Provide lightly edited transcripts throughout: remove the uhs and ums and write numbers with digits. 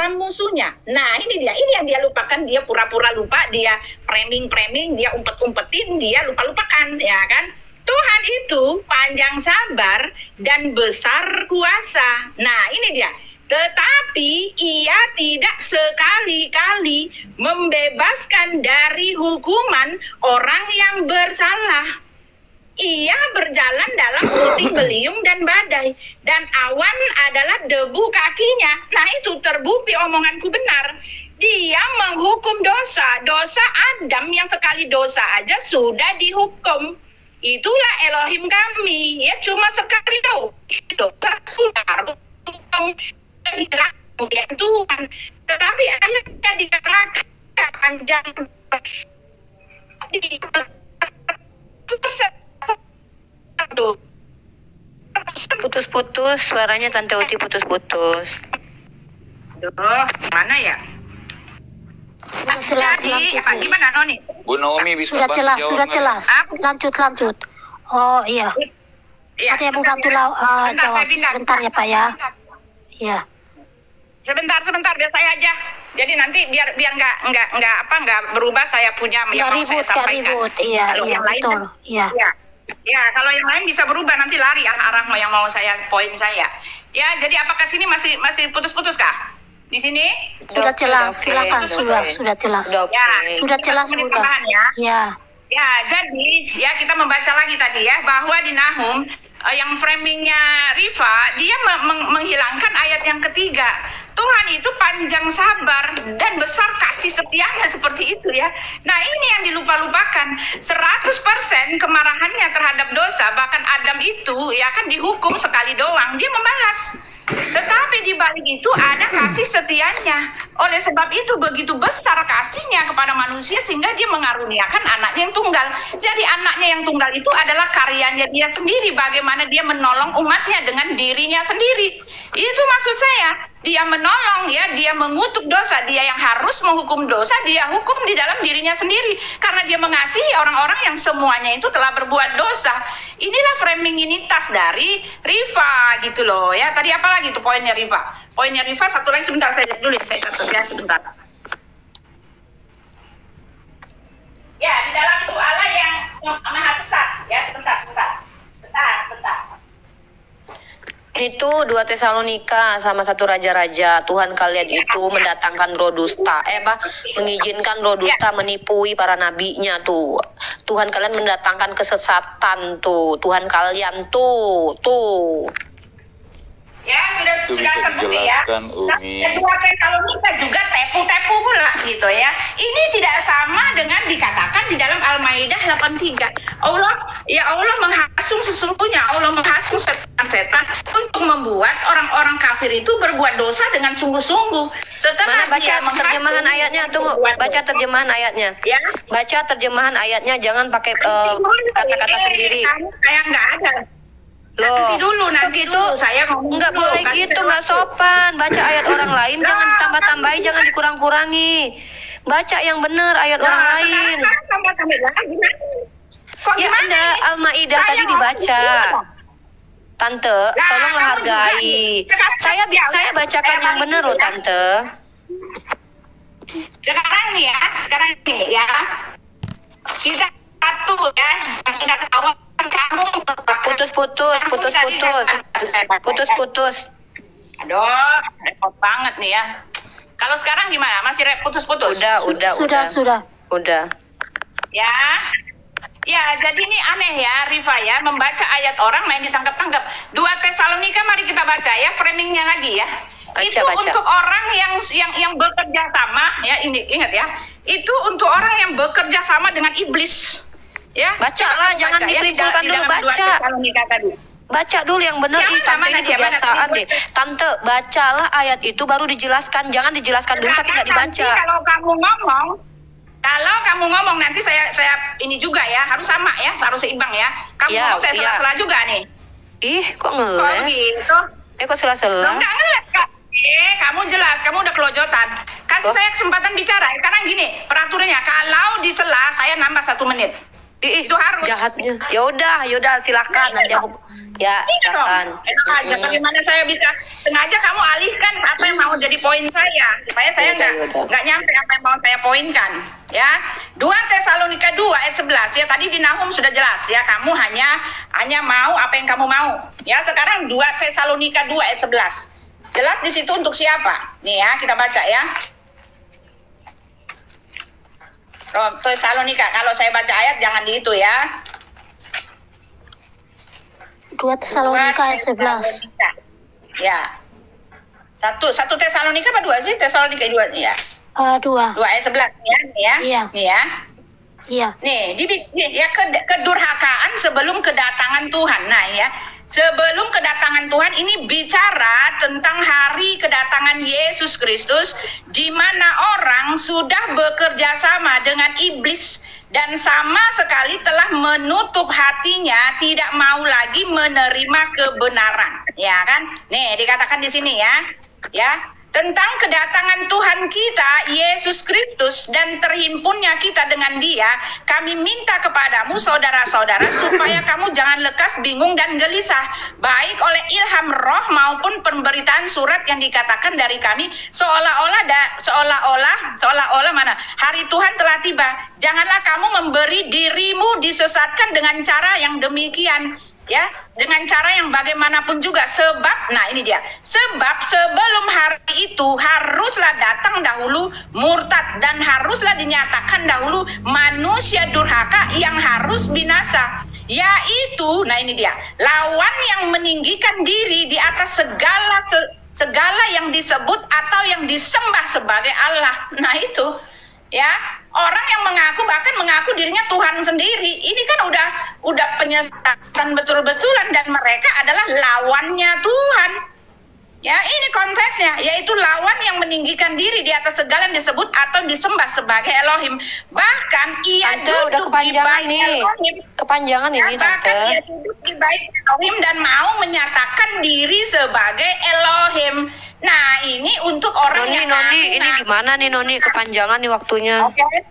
para musuhnya. Nah, ini yang dia lupakan, dia pura-pura lupa, dia framing, dia umpet-umpetin, dia lupa-lupakan, ya kan? Tuhan itu panjang sabar dan besar kuasa. Nah, ini dia. Tetapi ia tidak sekali-kali membebaskan dari hukuman orang yang bersalah. Ia berjalan dalam puting beliung dan badai, dan awan adalah debu kakinya. Nah, itu terbukti omonganku benar. Dia menghukum dosa Adam yang sekali dosa aja sudah dihukum. Itulah Elohim kami, ya cuma sekali dosa sudah hukum. Kemudian Tuhan, tetapi ayatnya dikatakan panjang putus-putus suaranya Tante Uti, putus-putus. Duh, mana ya? Gimana Noni? Bu Naomi bisa sudah jelas. Lanjut. Oh iya. Ada yang mau bantu jawab sebentar ya Pak ya. Iya. Sebentar biar saya aja. Jadi nanti biar nggak berubah, saya punya yang mau saya sampaikan. Ribut. Iya, yang betul. lain, Iya. Ya, kalau yang lain bisa berubah, nanti lari arah yang mau saya poin saya. Ya, jadi apakah sini masih putus-putus kah? Di sini? Sudah jelas, silakan. Sudah jelas. Ya, sudah jelas sudah. Ya. Ya, jadi ya kita membaca lagi tadi ya, bahwa di Nahum yang framingnya Riva, dia menghilangkan ayat yang ketiga. Tuhan itu panjang sabar dan besar kasih setianya, seperti itu ya. Nah, ini yang dilupa-lupakan. 100% kemarahannya terhadap dosa, bahkan Adam itu ya kan dihukum sekali doang, dia membalas. Tetapi di balik itu ada kasih setianya. Oleh sebab itu begitu besar kasihnya kepada manusia sehingga dia mengaruniakan anaknya yang tunggal. Jadi anaknya yang tunggal itu adalah karyanya dia sendiri, bagaimana dia menolong umatnya dengan dirinya sendiri. Itu maksud saya. Dia menolong ya, dia mengutuk dosa, dia yang harus menghukum dosa, dia hukum di dalam dirinya sendiri karena dia mengasihi orang-orang yang semuanya itu telah berbuat dosa. Inilah framinginitas dari Riva gitu loh ya. Tadi apa lagi tuh poinnya Riva? Poinnya Riva satu lagi, sebentar saya lihat dulu, saya catat ya sebentar. Ya, di dalam itu Allah yang maha sesat ya, sebentar. Itu 2 Tesalonika sama 1 Raja-Raja. Tuhan kalian itu mendatangkan roh dusta, mengizinkan roh dusta menipui para nabinya tuh. Tuhan kalian mendatangkan kesesatan tuh. Tuhan kalian tuh. Ya, sudah terbukti ya. Kedua Tesalonika juga tepu pula gitu ya. Ini tidak sama dengan dikatakan di dalam Al-Maidah 83. Allah menghasung, sesungguhnya Allah menghasung setan untuk membuat orang-orang kafir itu berbuat dosa dengan sungguh-sungguh. Mana baca terjemahan ayatnya? Tunggu, baca terjemahan ayatnya. Ya? Baca terjemahan ayatnya, jangan pakai kata-kata sendiri. Kayak nggak ada. Nanti dulu saya ngomong nggak dulu, boleh gitu, nggak sopan. Baca ayat orang lain, jangan ditambah-tambahi, jangan dikurang-kurangi. Baca yang benar ayat orang lain. Ya ada Al-Maidah tadi dibaca. Tante, tolonglah hargai. Saya bacakan yang benar loh Tante. Sekarang nih ya. Kita satu ya, yang sudah ketahuan kamu putus. Aduh, repot banget nih ya. Kalau sekarang gimana? Masih putus-putus? Udah. Ya, jadi ini aneh ya, Riva ya, membaca ayat orang main ditangkap-tangkap. 2 Tesalonika mari kita baca ya, framingnya lagi ya. Itu untuk orang yang bekerja sama ya, ini ingat ya. Itu untuk orang yang bekerja sama dengan iblis. Ya, bacalah, jangan diperimpulkan dulu, baca dulu yang benar. Tante ini kebiasaan deh. Tante, bacalah ayat itu baru dijelaskan, jangan dijelaskan dulu tapi nggak dibaca. Kalau kamu ngomong nanti saya ini juga ya, harus sama ya, harus seimbang ya. Kamu ngomong saya sela-sela juga nih. Ih, kok ngeles? Kok gitu? Kok sela-sela? Enggak ngeles kak. Kamu jelas, kamu udah kelojotan. Kasih saya kesempatan bicara. Sekarang gini, peraturannya kalau disela saya nambah 1 menit. Itu harus. Jahatnya. Yaudah silakan nanti aku ya silakan. Tapi mana saya bisa sengaja kamu alihkan apa yang mau jadi poin saya supaya saya nggak nyampe apa yang mau saya poinkan ya. 2 Tesalonika 2 ayat 11 ya, tadi di Nahum sudah jelas ya, kamu hanya mau apa yang kamu mau ya. Sekarang 2 Tesalonika 2 ayat 11 jelas di situ untuk siapa nih ya, kita baca ya. Tesalonika, kalau saya baca ayat jangan di itu ya. 2 Tesalonika ayat 11. Ya. Satu Tesalonika apa 2 sih? Tesalonika 2 ya. 2 ayat 11 ya, nih ya. Iya. Nih ya. Iya. Nih, ya kedurhakaan sebelum kedatangan Tuhan. Nah ya, sebelum kedatangan Tuhan ini bicara tentang hari kedatangan Yesus Kristus, di mana orang sudah bekerja sama dengan iblis dan sama sekali telah menutup hatinya, tidak mau lagi menerima kebenaran, ya kan? Nih dikatakan di sini ya. Tentang kedatangan Tuhan kita, Yesus Kristus, dan terhimpunnya kita dengan Dia, kami minta kepadamu, saudara-saudara, supaya kamu jangan lekas bingung dan gelisah, baik oleh ilham roh maupun pemberitaan surat yang dikatakan dari kami, seolah-olah mana hari Tuhan telah tiba. Janganlah kamu memberi dirimu disesatkan dengan cara yang demikian. Ya, dengan cara yang bagaimanapun juga, sebab sebelum hari itu haruslah datang dahulu murtad, dan haruslah dinyatakan dahulu manusia durhaka yang harus binasa, yaitu lawan yang meninggikan diri di atas segala yang disebut atau yang disembah sebagai Allah. Nah itu ya, orang yang bahkan mengaku dirinya Tuhan sendiri, ini kan udah penyesatan betul-betulan, dan mereka adalah lawannya Tuhan. Ya, ini konteksnya, yaitu lawan yang meninggikan diri di atas segala yang disebut atau disembah sebagai Elohim. Bahkan ia duduk di bait Elohim. Kepanjangan ini, bahkan ia duduk di bait Elohim dan mau menyatakan diri sebagai Elohim. Nah, ini untuk orang Noni, ini gimana nih Noni, kepanjangan nih waktunya. Okay.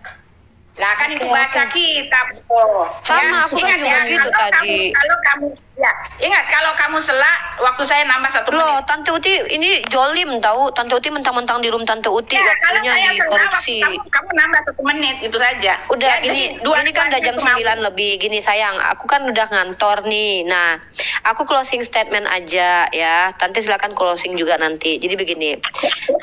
Lah kan itu baca kitab. Sama, aku ingat ya, gitu tadi. Ingat kalau kamu waktu saya nambah 1 menit. Loh, Tante Uti ini jolim tahu. Tante Uti mentang-mentang di room Tante Uti ya, waktunya dikorupsi. Kamu nambah 1 menit itu saja. Udah ya, ini kan udah jam 9 lebih. Gini sayang, aku kan udah ngantor nih. Nah, aku closing statement aja ya. Tante silakan closing juga nanti. Jadi begini.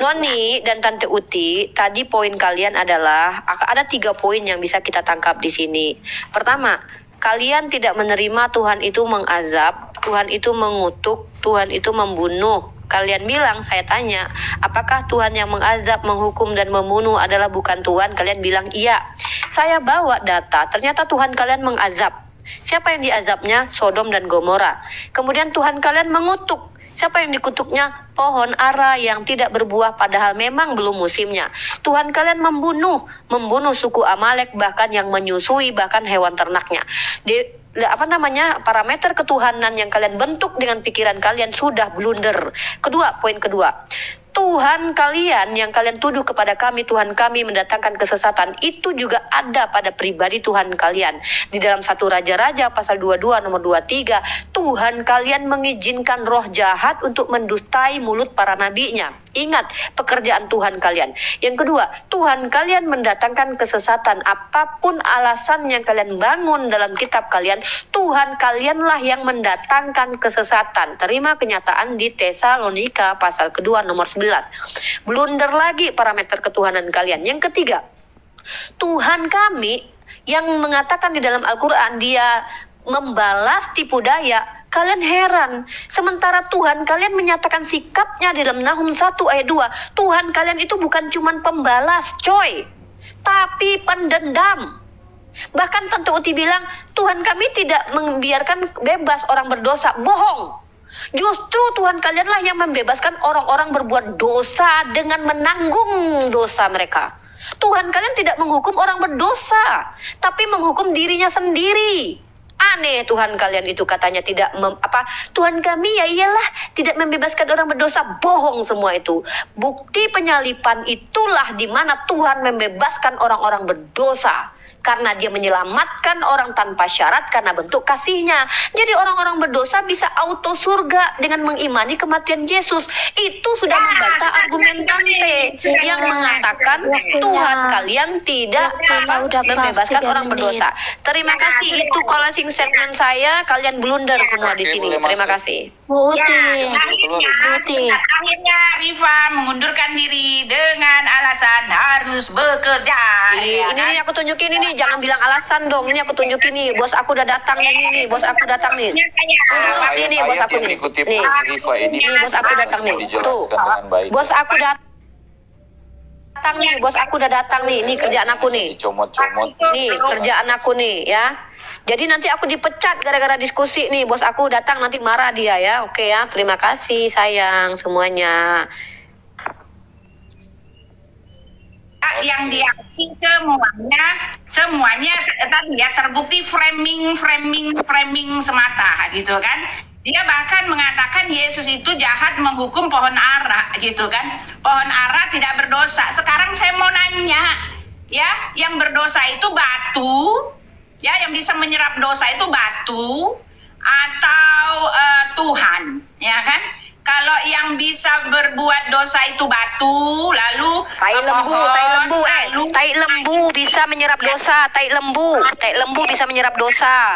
Noni dan Tante Uti, tadi poin kalian adalah ada 3 poin yang bisa kita tangkap di sini. Pertama, kalian tidak menerima Tuhan itu mengazab, Tuhan itu mengutuk, Tuhan itu membunuh. Kalian bilang, saya tanya, apakah Tuhan yang mengazab, menghukum, dan membunuh adalah bukan Tuhan? Kalian bilang iya. Saya bawa data, ternyata Tuhan kalian mengazab. Siapa yang diazabnya? Sodom dan Gomora. Kemudian Tuhan kalian mengutuk. Siapa yang dikutuknya? Pohon ara yang tidak berbuah padahal memang belum musimnya. Tuhan kalian membunuh suku Amalek, bahkan yang menyusui, bahkan hewan ternaknya. Parameter ketuhanan yang kalian bentuk dengan pikiran kalian sudah blunder. Poin kedua. Tuhan kalian yang kalian tuduh kepada kami, Tuhan kami mendatangkan kesesatan, itu juga ada pada pribadi Tuhan kalian. Di dalam 1 Raja-Raja pasal 22 nomor 23, Tuhan kalian mengizinkan roh jahat untuk mendustai mulut para nabinya. Ingat pekerjaan Tuhan kalian. Yang kedua, Tuhan kalian mendatangkan kesesatan. Apapun alasan yang kalian bangun dalam kitab kalian, Tuhan kalianlah yang mendatangkan kesesatan. Terima kenyataan di Tesalonika pasal kedua nomor 11. Blunder lagi parameter ketuhanan kalian. Yang ketiga, Tuhan kami yang mengatakan di dalam Al-Quran Dia membalas tipu daya. Kalian heran, sementara Tuhan kalian menyatakan sikapnya di dalam Nahum 1 ayat 2. Tuhan kalian itu bukan cuma pembalas coy, tapi pendendam. Bahkan Tante Uti bilang, Tuhan kami tidak membiarkan bebas orang berdosa. Bohong. Justru Tuhan kalianlah yang membebaskan orang-orang berbuat dosa dengan menanggung dosa mereka. Tuhan kalian tidak menghukum orang berdosa, tapi menghukum dirinya sendiri. Aneh Tuhan kalian itu katanya tidak Tuhan kami ya iyalah tidak membebaskan orang berdosa. Bohong semua itu. Bukti penyalipan itulah di mana Tuhan membebaskan orang-orang berdosa. karena dia menyelamatkan orang tanpa syarat karena bentuk kasihnya. Jadi orang-orang berdosa bisa auto surga dengan mengimani kematian Yesus. Itu sudah membantah argumen Tante yang mengatakan Tuhan kalian tidak membebaskan orang berdosa. Terima kasih, itu closing statement saya. Kalian blunder semua di sini. Terima kasih. Akhirnya Rifa mengundurkan diri dengan alasan harus bekerja. Ini aku tunjukin ini, jangan bilang alasan dong. Ini aku tunjukin nih, bos aku udah datang nih, bos aku datang nih. Ini bos aku nih. Nih, bos aku datang nih. Tuh, bos aku datang nih, bos aku udah datang nih. Ini kerjaan aku nih. Nih, kerjaan aku nih ya. Jadi nanti aku dipecat gara-gara diskusi nih. Bos aku datang nanti marah dia ya. Oke ya, terima kasih sayang semuanya. Yang diakui semuanya tadi ya terbukti framing semata gitu kan. Dia bahkan mengatakan Yesus itu jahat menghukum pohon ara gitu kan. Pohon ara tidak berdosa. Sekarang saya mau nanya ya, yang berdosa itu batu ya, yang bisa menyerap dosa itu batu atau Tuhan ya kan. Kalau yang bisa berbuat dosa itu batu, lalu tai lembu bisa menyerap dosa, tai lembu bisa menyerap dosa.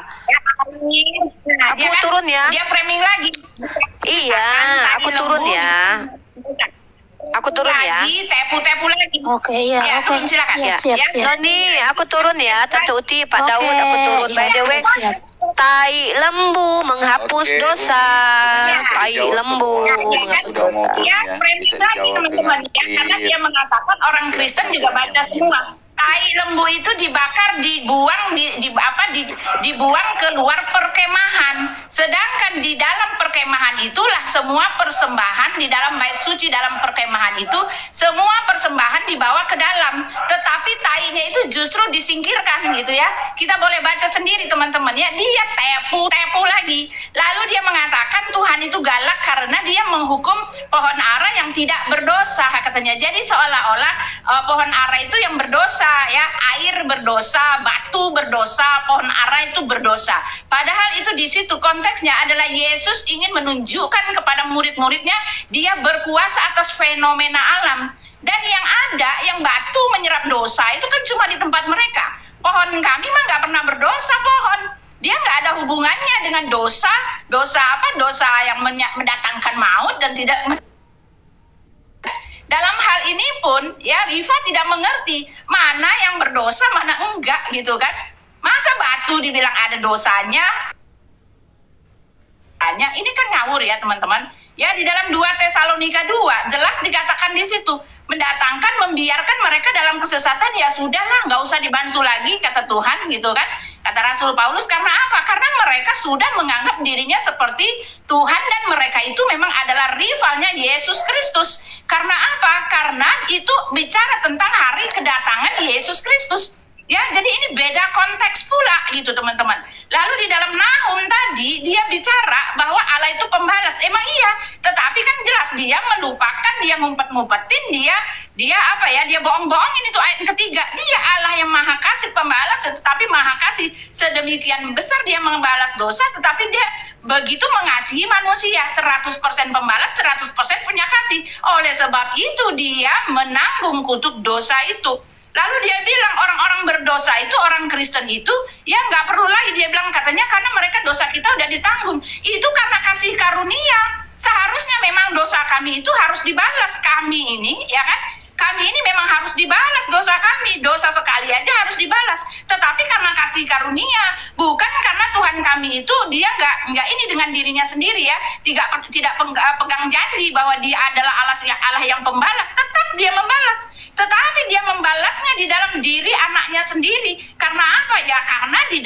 Aku kan, turun ya. Dia framing lagi. Iya, aku turun ya. Aku turun ya. Tepu lagi. Oke, ya. Turun silakan. Ya, siap. Noni, aku turun ya. Tante Uti, Pak Daud, aku turun. By the way, tai lembu menghapus dosa. Tai lembu menghapus dosa. Dia framing lagi teman-teman ya, karena dia mengatakan orang Kristen juga baca semua. Tai lembu itu dibakar, dibuang dibuang keluar perkemahan. Sedangkan di dalam perkemahan itulah semua persembahan di dalam bait suci, dalam perkemahan itu semua persembahan dibawa ke dalam. Tetapi tainya itu justru disingkirkan gitu ya. Kita boleh baca sendiri teman-teman ya. Dia tepu lagi. Lalu dia mengatakan Tuhan itu galak karena dia menghukum pohon ara yang tidak berdosa katanya. Jadi seolah-olah pohon ara itu yang berdosa ya, air berdosa, batu berdosa, pohon ara itu berdosa. Padahal itu di situ konteksnya adalah Yesus ingin menunjukkan kepada murid-muridnya dia berkuasa atas fenomena alam. Dan yang ada, yang batu menyerap dosa itu kan cuma di tempat mereka. Pohon kami mah nggak pernah berdosa pohon. Dia nggak ada hubungannya dengan dosa yang mendatangkan maut dan tidak. Dalam hal ini pun ya Rifa tidak mengerti mana yang berdosa mana enggak gitu kan. Masa batu dibilang ada dosanya? Ini kan ngawur ya teman-teman. Ya di dalam 2 Tesalonika 2 jelas dikatakan di situ, mendatangkan, membiarkan mereka dalam kesesatan, ya sudahlah, nggak usah dibantu lagi kata Tuhan gitu kan. Kata Rasul Paulus, karena apa? Karena mereka sudah menganggap dirinya seperti Tuhan dan mereka itu memang adalah rivalnya Yesus Kristus. Karena apa? Karena itu bicara tentang hari kedatangan Yesus Kristus. Ya, jadi ini beda konteks pula gitu teman-teman. Lalu di dalam Nahum tadi dia bicara bahwa Allah itu pembalas. Emang iya, tetapi kan jelas dia melupakan, dia ngumpet-ngumpetin, dia apa ya? Dia bohong-bohongin itu ayat ketiga. Dia Allah yang Maha Kasih pembalas, tetapi Maha Kasih sedemikian besar dia membalas dosa, tetapi dia begitu mengasihi manusia, 100% pembalas, 100% punya kasih. Oleh sebab itu dia menanggung kutuk dosa itu. Lalu dia bilang orang-orang berdosa itu, orang Kristen itu, ya nggak perlu lagi, dia bilang katanya karena mereka dosa kita udah ditanggung. Itu karena kasih karunia. Seharusnya memang dosa kami itu harus dibalas. Kami ini, ya kan? Kami ini memang harus dibalas dosa kami. Dosa sekali aja harus dibalas. Tetapi karena kasih karunia, bukan karena Tuhan kami itu dia nggak ini dengan dirinya sendiri ya, tidak pegang janji bahwa dia adalah Allah yang pembalas. Tetap dia membalas. Tetapi dia membalasnya di dalam diri anaknya sendiri. Karena apa ya? Karena di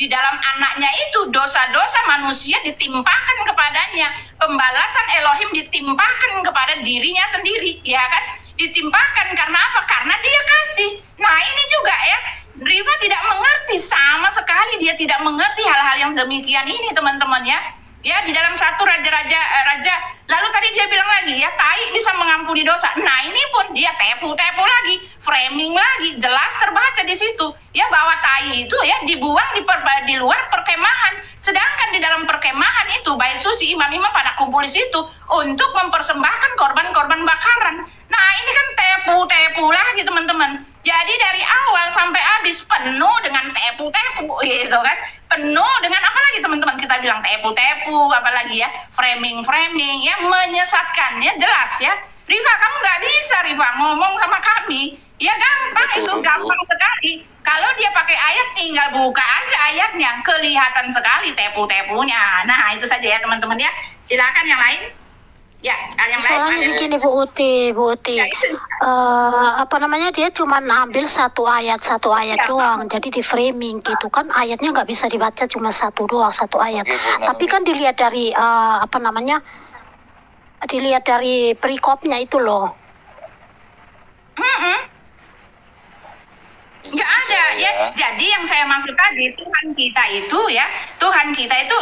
dalam anaknya itu dosa-dosa manusia ditimpakan kepadanya. Pembalasan Elohim ditimpakan kepada dirinya sendiri, ya kan? Ditimpakan karena apa? Karena dia kasih. Nah ini juga ya, Riva tidak mengerti sama sekali, dia tidak mengerti hal-hal yang demikian ini teman-teman ya. Ya, di dalam satu raja. Lalu tadi dia bilang lagi, ya tai bisa mengampuni dosa. Nah, ini pun dia tepu lagi, framing lagi, jelas terbaca di situ. Ya, bahwa tai itu ya dibuang di luar perkemahan. Sedangkan di dalam perkemahan itu bait suci, imam-imam pada kumpul di situ untuk mempersembahkan korban-korban bakaran. Nah, ini kan tepu lagi teman-teman. Jadi dari awal sampai habis penuh dengan tepu gitu kan. Penuh dengan apa lagi teman-teman, kita bilang tepu, apalagi ya framing ya, menyesatkannya jelas ya. Rifa, kamu nggak bisa Rifa ngomong sama kami ya, gampang. Betul, itu gampang sekali. Kalau dia pakai ayat tinggal buka aja ayatnya, kelihatan sekali tepu-tepunya. Nah, itu saja ya teman-teman ya, silakan yang lain. Ya, yang soalnya lain begini Bu Uti, ya, apa namanya, dia cuma ambil satu ayat ya, doang, jadi di framing gitu kan, ayatnya nggak bisa dibaca cuma satu ayat. Oke, tapi kan dilihat dari apa namanya, dilihat dari perikopnya itu loh. Nggak ada ya. Jadi yang saya maksud tadi, Tuhan kita itu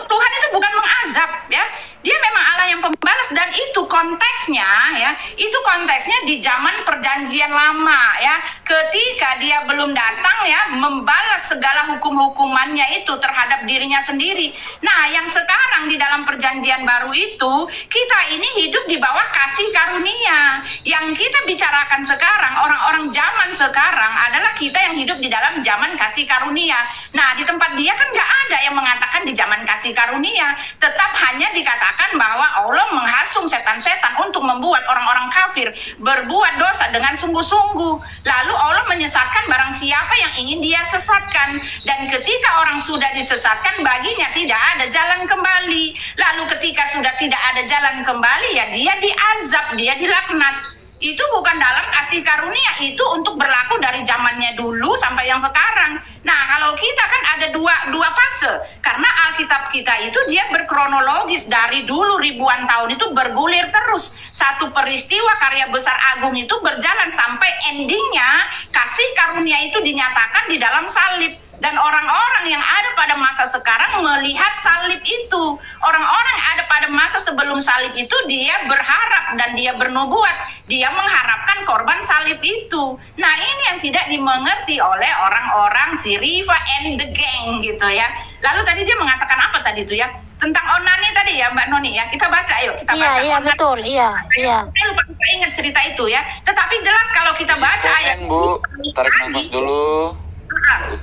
bukan mengazab ya. Dia memang Allah yang pembalas, dan itu konteksnya ya. Itu konteksnya di zaman perjanjian lama ya. Ketika dia belum datang ya membalas segala hukum-hukumannya itu terhadap dirinya sendiri. Nah, yang sekarang di dalam perjanjian baru itu, kita ini hidup di bawah kasih karunia. Yang kita bicarakan sekarang, orang-orang zaman sekarang adalah kita yang hidup di dalam zaman kasih karunia. Nah, di tempat dia kan nggak ada yang mengatakan di zaman kasih karunia. Tetap hanya dikatakan bahwa Allah menghasung setan-setan untuk membuat orang-orang kafir berbuat dosa dengan sungguh-sungguh. Lalu Allah menyesatkan barang siapa yang ingin dia sesatkan. Dan ketika orang sudah disesatkan, baginya tidak ada jalan kembali. Lalu ketika sudah tidak ada jalan kembali, ya dia diazab, dia dilaknat. Itu bukan dalam kasih karunia, itu untuk berlaku dari zamannya dulu sampai yang sekarang. Nah, kalau kita kan ada dua fase, karena Alkitab kita itu dia berkronologis dari dulu ribuan tahun itu bergulir terus. Satu peristiwa karya besar agung itu berjalan sampai endingnya kasih karunia itu dinyatakan di dalam salib. Dan orang-orang yang ada pada masa sekarang melihat salib itu. Orang-orang yang ada pada masa sebelum salib itu, dia berharap dan dia bernubuat. Dia mengharapkan korban salib itu. Nah, ini yang tidak dimengerti oleh orang-orang si Riva and the gang gitu ya. Lalu tadi dia mengatakan apa tadi itu ya? Tentang onani tadi ya Mbak Noni ya. Kita baca yuk, kita baca. Iya, betul, iya. Saya lupa ingat cerita itu ya. Tetapi jelas kalau kita baca ayat Bu, tarik nafas dulu.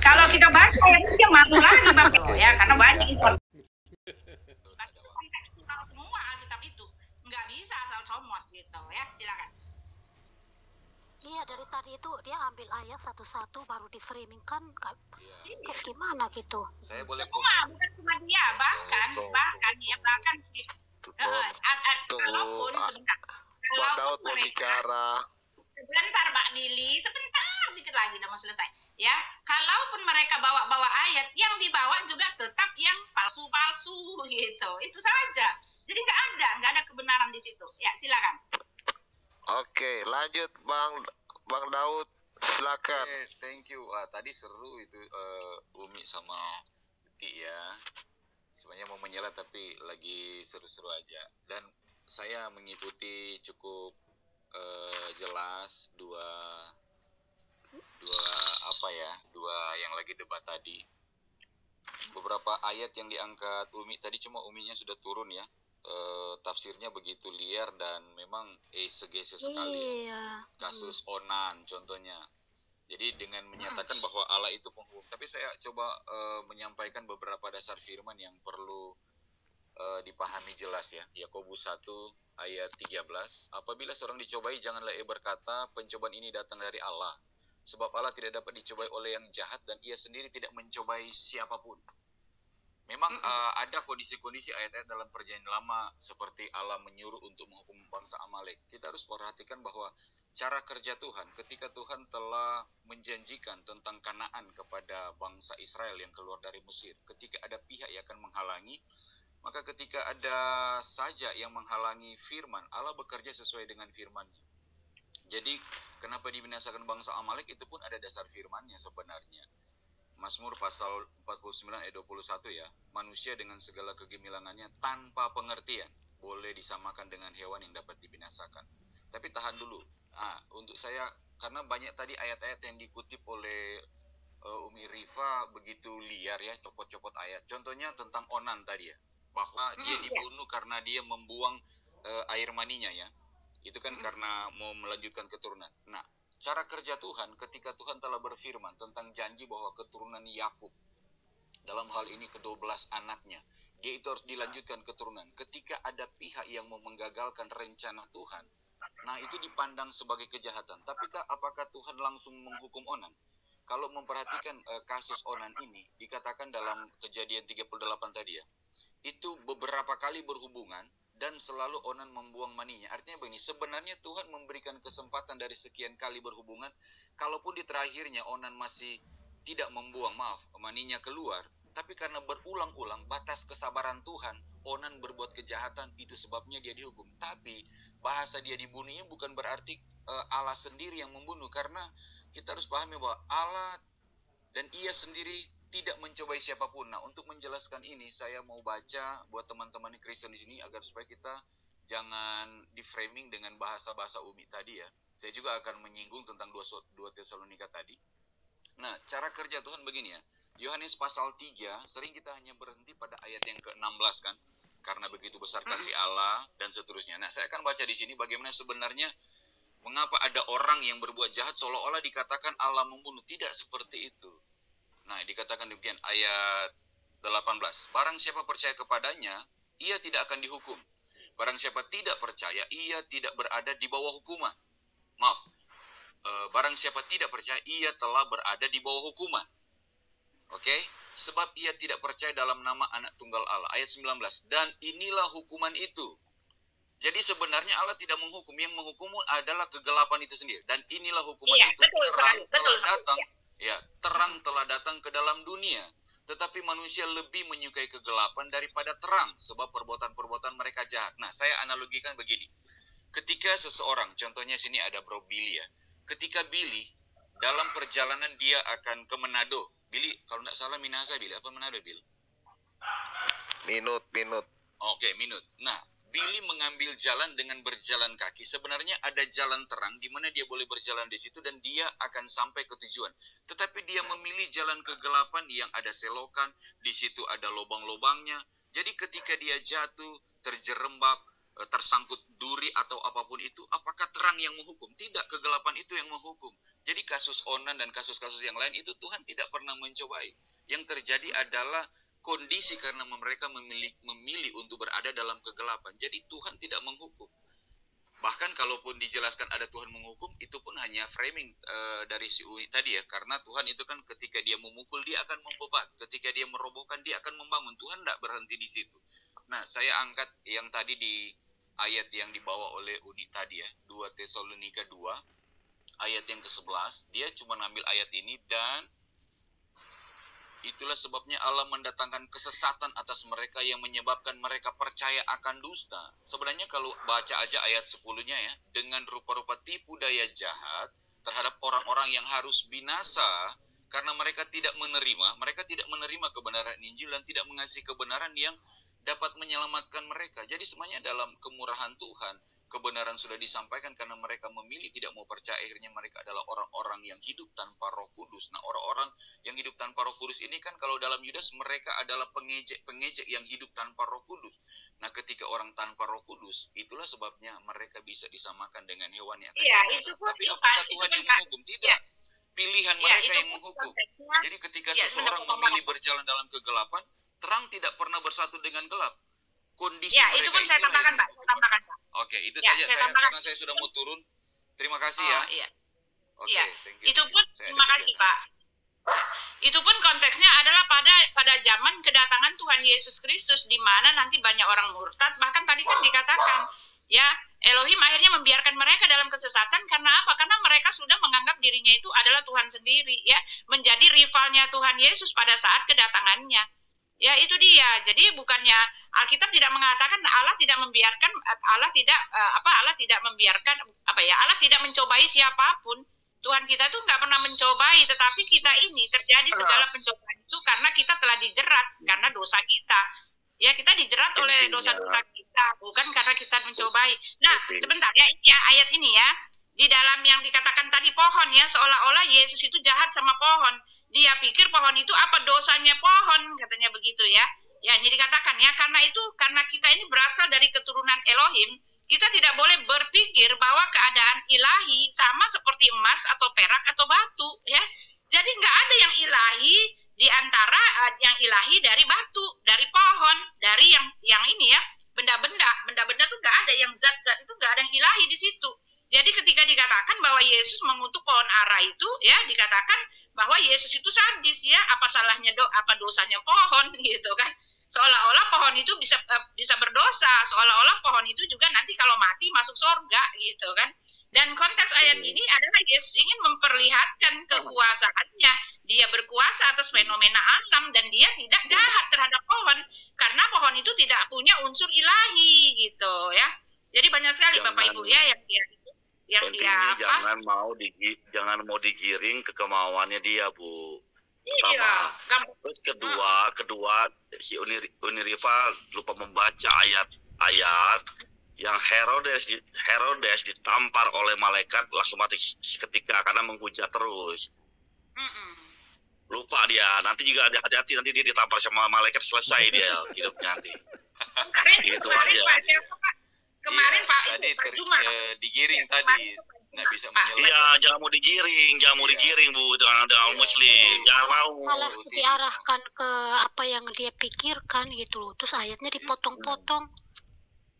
Kalau kita baca dia malu lagi Bapak ya, karena banyak informasi semua Alkitab itu nggak bisa asal comot gitu ya. Silakan. Iya, dari tadi itu dia ambil ayat satu-satu baru di framing kan, gimana gitu. Saya boleh semua, bukan cuma dia, bahkan kalaupun sebentar, Bang Daud mau bicara. Sebentar Mbak Billy, sebentar dikit lagi udah mau selesai. Ya, kalaupun mereka bawa ayat, yang dibawa juga tetap yang palsu-palsu gitu. Itu saja. Jadi nggak ada kebenaran di situ. Ya, silakan. Oke, lanjut Bang Daud, silakan. Thank you. Tadi seru itu Umi sama Ti ya. Sebenarnya mau menyela tapi lagi seru-seru aja. Dan saya mengikuti cukup jelas dua yang lagi debat tadi. Beberapa ayat yang diangkat Umi tadi, cuma Uminya sudah turun ya. Tafsirnya begitu liar dan memang exegesis sekali. Iya. Kasus Onan contohnya. Jadi dengan menyatakan bahwa Allah itu penghukum, tapi saya coba menyampaikan beberapa dasar firman yang perlu dipahami jelas ya. Yakobus 1 ayat 13. Apabila seorang dicobai, janganlah ia berkata pencobaan ini datang dari Allah. Sebab Allah tidak dapat dicobai oleh yang jahat dan ia sendiri tidak mencobai siapapun. Memang ada kondisi-kondisi ayat-ayat dalam perjanjian lama seperti Allah menyuruh untuk menghukum bangsa Amalek. Kita harus perhatikan bahwa cara kerja Tuhan ketika Tuhan telah menjanjikan tentang Kanaan kepada bangsa Israel yang keluar dari Mesir. Ketika ada pihak yang akan menghalangi, maka ketika ada saja yang menghalangi firman, Allah bekerja sesuai dengan firman-Nya. Jadi kenapa dibinasakan bangsa Amalek itu pun ada dasar firman-Nya sebenarnya. Mazmur pasal 49 ayat 21 ya. Manusia dengan segala kegemilangannya tanpa pengertian boleh disamakan dengan hewan yang dapat dibinasakan. Tapi tahan dulu. Untuk saya, karena banyak tadi ayat-ayat yang dikutip oleh Umi Rifa begitu liar ya, copot-copot ayat. Contohnya tentang Onan tadi ya, bahwa dia dibunuh karena dia membuang air maninya ya. Itu kan karena mau melanjutkan keturunan. Nah, cara kerja Tuhan ketika Tuhan telah berfirman tentang janji bahwa keturunan Yakub, dalam hal ini ke-12 anaknya, dia itu harus dilanjutkan keturunan. Ketika ada pihak yang mau menggagalkan rencana Tuhan, nah itu dipandang sebagai kejahatan. Tapi apakah Tuhan langsung menghukum Onan? Kalau memperhatikan kasus Onan ini, dikatakan dalam Kejadian 38 tadi ya, itu beberapa kali berhubungan dan selalu Onan membuang maninya. Artinya begini, sebenarnya Tuhan memberikan kesempatan dari sekian kali berhubungan, kalaupun di terakhirnya Onan masih tidak membuang, maninya keluar, tapi karena berulang-ulang batas kesabaran Tuhan, Onan berbuat kejahatan, itu sebabnya dia dihukum. Tapi bahasa dia dibunuhnya bukan berarti Allah sendiri yang membunuh, karena kita harus pahami bahwa Allah dan ia sendiri tidak mencobai siapapun. Nah, untuk menjelaskan ini, saya mau baca buat teman-teman Kristen di sini agar supaya kita jangan di-framing dengan bahasa-bahasa Umi tadi ya. Saya juga akan menyinggung tentang 2 Tesalonika tadi. Nah, cara kerja Tuhan begini ya. Yohanes pasal 3, sering kita hanya berhenti pada ayat yang ke-16 kan. Karena begitu besar kasih Allah dan seterusnya. Nah, saya akan baca di sini bagaimana sebenarnya mengapa ada orang yang berbuat jahat seolah-olah dikatakan Allah membunuh. Tidak seperti itu. Nah, dikatakan demikian, ayat 18. Barang siapa percaya kepadanya, ia tidak akan dihukum. Barang siapa tidak percaya, ia tidak berada di bawah hukuman. Barang siapa tidak percaya, ia telah berada di bawah hukuman. Oke? Sebab ia tidak percaya dalam nama anak tunggal Allah. Ayat 19. Dan inilah hukuman itu. Jadi sebenarnya Allah tidak menghukum. Yang menghukum adalah kegelapan itu sendiri. Dan inilah hukuman itu. Terang telah datang. Ya, terang telah datang ke dalam dunia. Tetapi manusia lebih menyukai kegelapan daripada terang. Sebab perbuatan-perbuatan mereka jahat. Nah, saya analogikan begini. Ketika seseorang, contohnya sini ada Bro Billy ya. Ketika Billy, dalam perjalanan dia akan ke Manado. Billy, kalau tidak salah Minahasa Billy. Apa Manado, Bill? Minut. Oke, Minut. Nah, Billy mengambil jalan dengan berjalan kaki. Sebenarnya ada jalan terang di mana dia boleh berjalan di situ dan dia akan sampai ke tujuan. Tetapi dia memilih jalan kegelapan yang ada selokan, di situ ada lubang-lubangnya. Jadi ketika dia jatuh, terjerembab, tersangkut duri atau apapun itu, apakah terang yang menghukum? Tidak, kegelapan itu yang menghukum. Jadi kasus Onan dan kasus-kasus yang lain itu Tuhan tidak pernah mencobai. Yang terjadi adalah kondisi karena mereka memilih untuk berada dalam kegelapan. Jadi Tuhan tidak menghukum. Bahkan kalaupun dijelaskan ada Tuhan menghukum, itu pun hanya framing dari si Uni tadi ya. Karena Tuhan itu kan ketika dia memukul, dia akan membebat. Ketika dia merobohkan, dia akan membangun. Tuhan tidak berhenti di situ. Nah, saya angkat yang tadi di ayat yang dibawa oleh Uni tadi ya. 2 Tesalonika 2, ayat yang ke-11. Dia cuma ngambil ayat ini dan itulah sebabnya Allah mendatangkan kesesatan atas mereka yang menyebabkan mereka percaya akan dusta. Sebenarnya kalau baca aja ayat 10-nya ya, dengan rupa-rupa tipu daya jahat terhadap orang-orang yang harus binasa karena mereka tidak menerima kebenaran Injil dan tidak mengasihi kebenaran yang dapat menyelamatkan mereka. Jadi semuanya dalam kemurahan Tuhan, kebenaran sudah disampaikan karena mereka memilih tidak mau percaya. Akhirnya mereka adalah orang-orang yang hidup tanpa Roh Kudus. Nah, orang-orang yang hidup tanpa Roh Kudus ini kan kalau dalam Yudas mereka adalah pengejek yang hidup tanpa Roh Kudus. Nah, ketika orang tanpa Roh Kudus, itulah sebabnya mereka bisa disamakan dengan hewan yang akan binasa. Tapi apakah Tuhan yang menghukum? Tidak. Pilihan mereka yang menghukum. Jadi ketika seseorang memilih berjalan dalam kegelapan, terang tidak pernah bersatu dengan gelap. Kondisi ya, mereka itu pun saya tambahkan, Pak. Oke, itu ya, saja. Karena saya sudah mau turun. Terima kasih ya. Iya. Oke, ya. thank you. Itu pun terima kasih, Pak. Itu pun konteksnya adalah pada zaman kedatangan Tuhan Yesus Kristus, di mana nanti banyak orang murtad. Bahkan tadi kan dikatakan, ya Elohim akhirnya membiarkan mereka dalam kesesatan. Karena apa? Karena mereka sudah menganggap dirinya itu adalah Tuhan sendiri, ya, menjadi rivalnya Tuhan Yesus pada saat kedatangannya. Ya, itu dia. Jadi bukannya Alkitab tidak mengatakan Allah tidak membiarkan, Allah tidak membiarkan Allah tidak mencobai siapapun. Tuhan kita tuh nggak pernah mencobai, tetapi kita ini terjadi segala pencobaan itu karena kita telah dijerat karena dosa kita. Ya, kita dijerat oleh dosa-dosa kita, bukan karena kita mencobai. Nah, sebentar ya, ini ya, ayat ini ya. Di dalam yang dikatakan tadi pohon ya, seolah-olah Yesus itu jahat sama pohon. Dia pikir pohon itu apa dosanya pohon, katanya begitu ya. Ya, ini dikatakan ya, karena kita ini berasal dari keturunan Elohim, kita tidak boleh berpikir bahwa keadaan ilahi sama seperti emas atau perak atau batu ya. Jadi nggak ada yang ilahi di antara yang ilahi dari batu, dari pohon, dari yang ini ya, benda-benda tuh nggak ada, yang zat-zat itu nggak ada yang ilahi di situ. Jadi ketika dikatakan bahwa Yesus mengutuk pohon ara itu ya, dikatakan bahwa Yesus itu sadis ya, apa salahnya apa dosanya pohon gitu kan. Seolah-olah pohon itu bisa berdosa, seolah-olah pohon itu juga nanti kalau mati masuk surga gitu kan. Dan konteks ayat ini adalah Yesus ingin memperlihatkan kekuasaannya. Dia berkuasa atas fenomena alam dan dia tidak jahat terhadap pohon karena pohon itu tidak punya unsur ilahi gitu ya. Jadi banyak sekali Bapak Ibu ya yang dia jangan mau digiring ke kemauannya dia, Bu. Iya. Terus kedua si Uniriva lupa membaca ayat yang Herodes ditampar oleh malaikat langsung mati seketika karena menghujat terus. Lupa dia, nanti juga ada hati-hati, nanti dia ditampar sama malaikat, selesai dia hidupnya nanti. Gitu aja. Kemarin Pak tadi digiring tadi nggak bisa menyelesaikan. Iya, jangan mau digiring Bu dengan Muslim, jangan mau. Malah diarahkan ke apa yang dia pikirkan gitu, terus ayatnya dipotong-potong.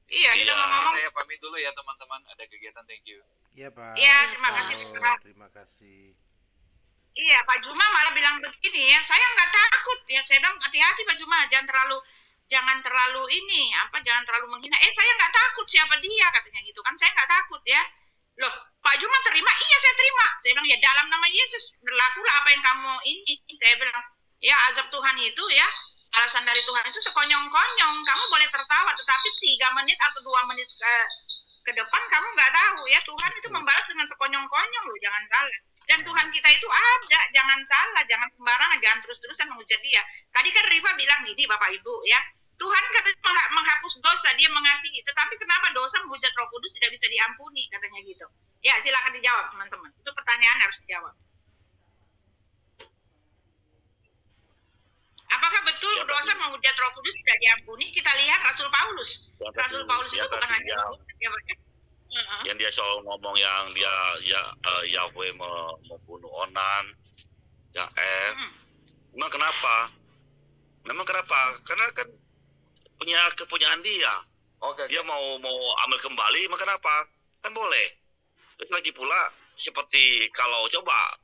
Iya, kita ngomong. Saya pamit dulu ya teman-teman, ada kegiatan, thank you. Iya Pak. Iya, terima kasih. Terima kasih. Iya, Pak Juma malah bilang begini ya, saya nggak takut ya, saya bilang hati-hati Pak Juma, jangan terlalu menghina. Saya nggak takut siapa dia, katanya gitu kan, saya nggak takut ya. Loh, Pak Juma terima? Iya, saya terima. Saya bilang ya dalam nama Yesus berlakulah apa yang kamu ini. Saya bilang ya azab Tuhan itu ya, alasan dari Tuhan itu sekonyong-konyong. Kamu boleh tertawa, tetapi 3 menit atau 2 menit ke depan kamu nggak tahu ya. Tuhan itu membalas dengan sekonyong-konyong loh, jangan salah. Dan Tuhan kita itu ada, jangan salah, jangan sembarangan, jangan terus-terusan menghujat dia. Tadi kan Riva bilang gini Bapak Ibu ya, Tuhan katanya menghapus dosa, dia mengasihi. Tetapi kenapa dosa menghujat Roh Kudus tidak bisa diampuni, katanya gitu. Ya, silakan dijawab teman-teman. Itu pertanyaan harus dijawab. Apakah betul dosa menghujat Roh Kudus tidak diampuni? Kita lihat Rasul Paulus. Rasul Paulus itu bukan hanya yang dia selalu ngomong yang dia Yahweh membunuh Onan, Memang kenapa? Karena kan punya kepunyaan dia. Dia mau ambil kembali, maka kenapa? Kan boleh. Terus lagi pula seperti kalau coba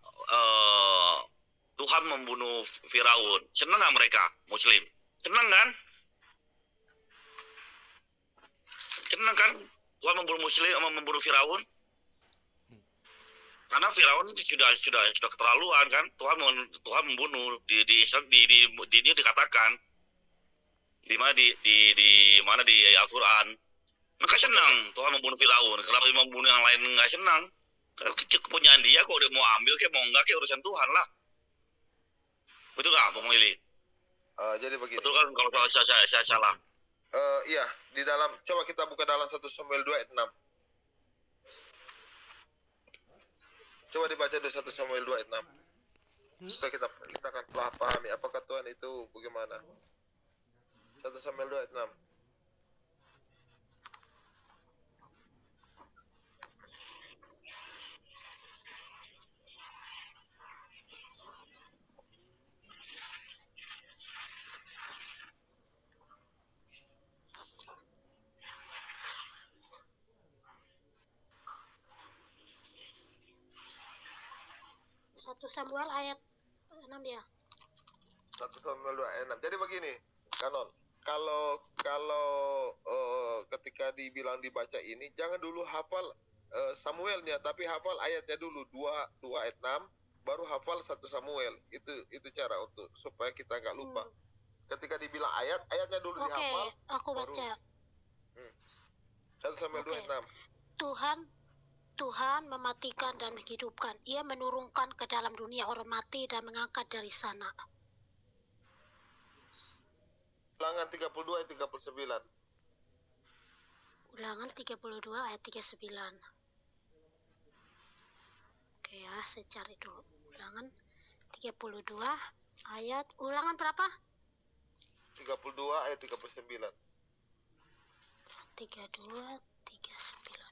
Tuhan membunuh Firaun, senang nggak mereka Muslim? Senang kan? Senang kan? Tuhan membunuh Firaun. Karena Firaun sudah keterlaluan kan? Tuhan membunuh di ini dikatakan di mana di Al-Qur'an. Maka senang Tuhan membunuh Firaun. Kenapa membunuh yang lain nggak senang? Karena kepunyaan dia, kok dia mau ambil kayak mau enggak kayak urusan Tuhan lah. Betul nggak, Bang Willy? Jadi begini. Betul kan kalau saya salah? Iya, di dalam, coba kita buka dalam 1 Samuel 2 ayat 6. Coba dibaca di 1 Samuel 2 ayat 6. Supaya kita akan pahami apakah Tuhan itu bagaimana. 1 Samuel 2 ayat 6. Satu Samuel ayat 6 ya. 1 Samuel 2 ayat 6. Jadi begini, Kanon. Kalau ketika dibilang dibaca ini, jangan dulu hafal Samuelnya, tapi hafal ayatnya dulu 2 ayat 6, baru hafal 1 Samuel. Itu cara untuk supaya kita nggak lupa. Ketika dibilang ayatnya dulu dihafal. Oke, aku baca. 1 Samuel 2 ayat 6. Tuhan Tuhan mematikan dan menghidupkan. Ia menurunkan ke dalam dunia orang mati dan mengangkat dari sana. Ulangan 32 ayat 39. Ulangan 32 ayat 39. Oke ya, saya cari dulu. Ulangan 32 ayat, ulangan berapa? 32 ayat 39. 32, 39.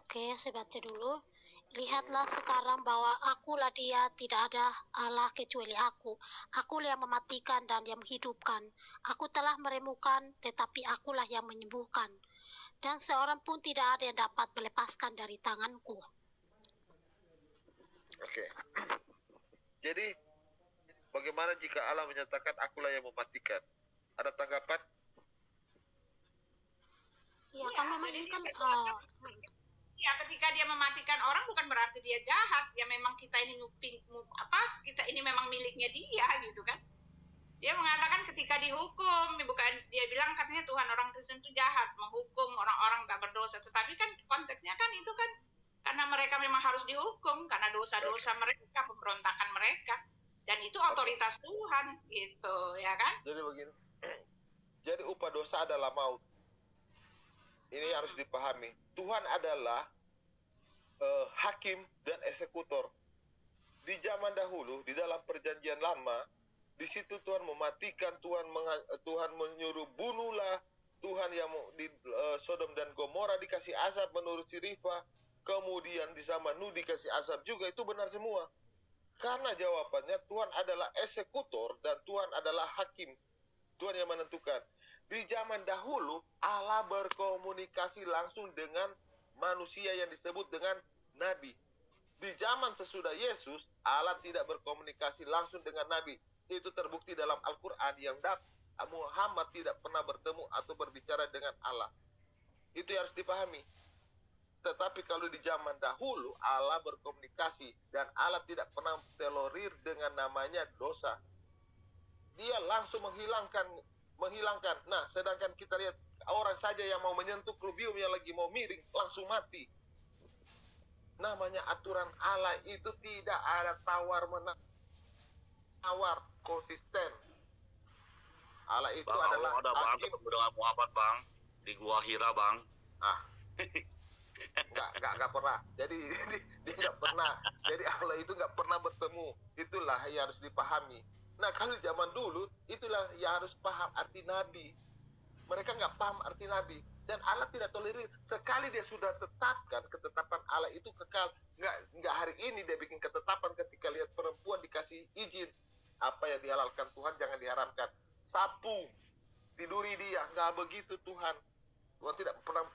Oke, saya baca dulu. Lihatlah sekarang bahwa akulah Dia, tidak ada Allah kecuali aku. Akulah yang mematikan dan yang menghidupkan. Aku telah meremukan, tetapi akulah yang menyembuhkan. Dan seorang pun tidak ada yang dapat melepaskan dari tanganku. Oke. Jadi, bagaimana jika Allah menyatakan akulah yang mematikan? Ada tanggapan? Ya, kan memang ini kan Ya, ketika dia mematikan orang bukan berarti dia jahat. Ya memang kita ini kita ini memang miliknya dia gitu kan. Dia mengatakan ketika dihukum, bukan dia bilang katanya Tuhan orang Kristen itu jahat, menghukum orang-orang tak berdosa. Tetapi kan konteksnya kan itu kan karena mereka memang harus dihukum karena dosa-dosa mereka, pemberontakan mereka. Dan itu otoritas Tuhan gitu, ya kan? Jadi begini. Jadi upah dosa adalah maut. Ini harus dipahami. Tuhan adalah hakim dan eksekutor. Di zaman dahulu, di dalam perjanjian lama, di situ Tuhan mematikan, Tuhan menyuruh bunuhlah, Tuhan yang di Sodom dan Gomora dikasih azab menurut si Rifa, kemudian di zaman Nuh dikasih azab juga, itu benar semua. Karena jawabannya Tuhan adalah eksekutor dan Tuhan adalah hakim. Tuhan yang menentukan. Di zaman dahulu, Allah berkomunikasi langsung dengan manusia yang disebut dengan nabi. Di zaman sesudah Yesus, Allah tidak berkomunikasi langsung dengan nabi. Itu terbukti dalam Al-Quran yang Muhammad tidak pernah bertemu atau berbicara dengan Allah. Itu yang harus dipahami. Tetapi kalau di zaman dahulu, Allah berkomunikasi dan Allah tidak pernah tolerir dengan namanya dosa. Dia langsung menghilangkan. Nah, sedangkan kita lihat orang saja yang mau menyentuh kerubium yang lagi mau miring langsung mati. Namanya aturan Allah itu tidak ada tawar-menawar, konsisten. Allah itu Bang, adalah ada bang hakim. ketemu dengan Muhammad bang di Gua Hira bang. Enggak pernah. Jadi dia enggak pernah. Jadi Allah itu enggak pernah bertemu. Itulah yang harus dipahami. Nah, kalau zaman dulu, itulah yang harus paham arti nabi. Mereka nggak paham arti nabi. Dan Allah tidak tolerir. Sekali dia sudah tetapkan, ketetapan Allah itu kekal. Nggak hari ini dia bikin ketetapan ketika lihat perempuan dikasih izin. Apa yang dihalalkan Tuhan jangan diharamkan. Sapu, tiduri dia. Nggak begitu Tuhan. Tuhan tidak pernah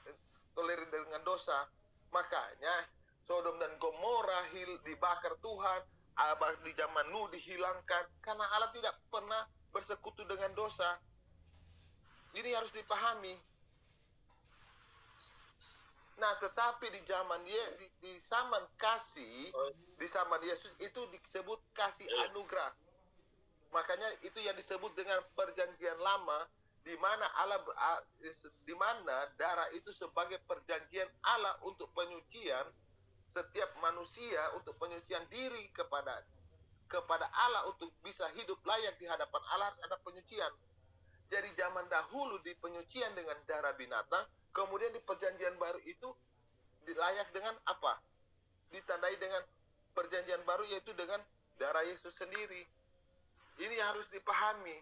tolerir dengan dosa. Makanya, Sodom dan Gomora dibakar Tuhan. Di zaman Nuh dihilangkan karena Allah tidak pernah bersekutu dengan dosa. Ini harus dipahami. Nah, tetapi di zaman di zaman Yesus itu disebut kasih anugerah. Makanya itu yang disebut dengan perjanjian lama, di mana di mana darah itu sebagai perjanjian Allah untuk penyucian setiap manusia, untuk penyucian diri kepada Allah untuk bisa hidup layak di hadapan Allah harus ada penyucian. Jadi zaman dahulu di penyucian dengan darah binatang, kemudian di perjanjian baru itu dilayak dengan apa? Ditandai dengan perjanjian baru yaitu dengan darah Yesus sendiri. Ini harus dipahami.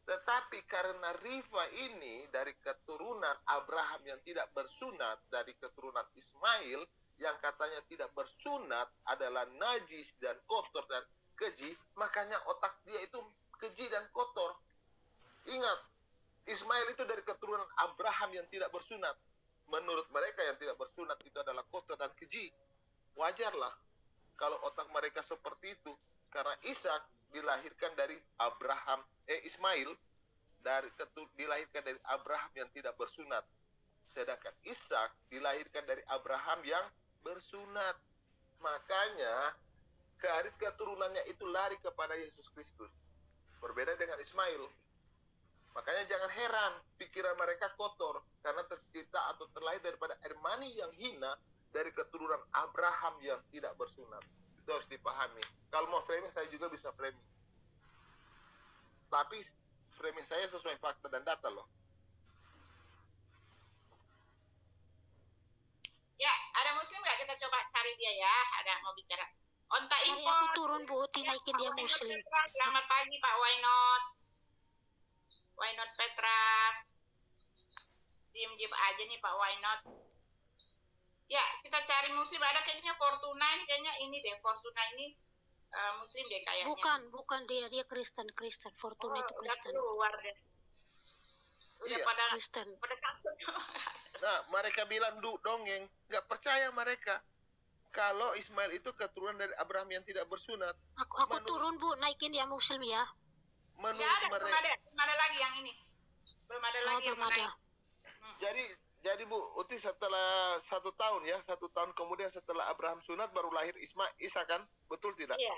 Tetapi karena Rifa ini dari keturunan Abraham yang tidak bersunat, dari keturunan Ismail yang katanya tidak bersunat adalah najis dan kotor dan keji, makanya otak dia itu keji dan kotor. Ingat, Ismail itu dari keturunan Abraham yang tidak bersunat. Menurut mereka yang tidak bersunat itu adalah kotor dan keji. Wajarlah kalau otak mereka seperti itu, karena Ishak dilahirkan dari Ismail dilahirkan dari Abraham yang tidak bersunat. Sedangkan Ishak dilahirkan dari Abraham yang bersunat. Makanya garis keturunannya itu lari kepada Yesus Kristus. Berbeda dengan Ismail. Makanya jangan heran pikiran mereka kotor karena tercipta atau terlahir daripada air mani yang hina dari keturunan Abraham yang tidak bersunat. Itu harus dipahami. Kalau mau framing, saya juga bisa framing. Tapi framing saya sesuai fakta dan data loh. Ya, ada muslim nggak? Kita coba cari dia ya. Ada mau bicara. Onta Mari info. aku turun Bu Uti, naikin dia muslim. Selamat pagi Pak Why not Petra. Diem-diem aja nih Pak Why not. Ya, kita cari muslim. Ada kayaknya Fortuna ini deh. Fortuna ini muslim deh kayaknya. Bukan dia Kristen. Fortuna itu Kristen. Udah keluar deh. Udah Iya. pada Kristen. takut. Nah, mereka bilang dongeng, nggak percaya mereka. Kalau Ismail itu keturunan dari Abraham yang tidak bersunat. Aku turun Bu, naikin dia muslim ya. Menurut Ya, belum mereka. ada lagi yang ini. Belum ada lagi yang Belum ada. menaik. Jadi Bu Uti, setelah 1 tahun ya, 1 tahun kemudian setelah Abraham sunat baru lahir Isa kan? Betul tidak? Iya.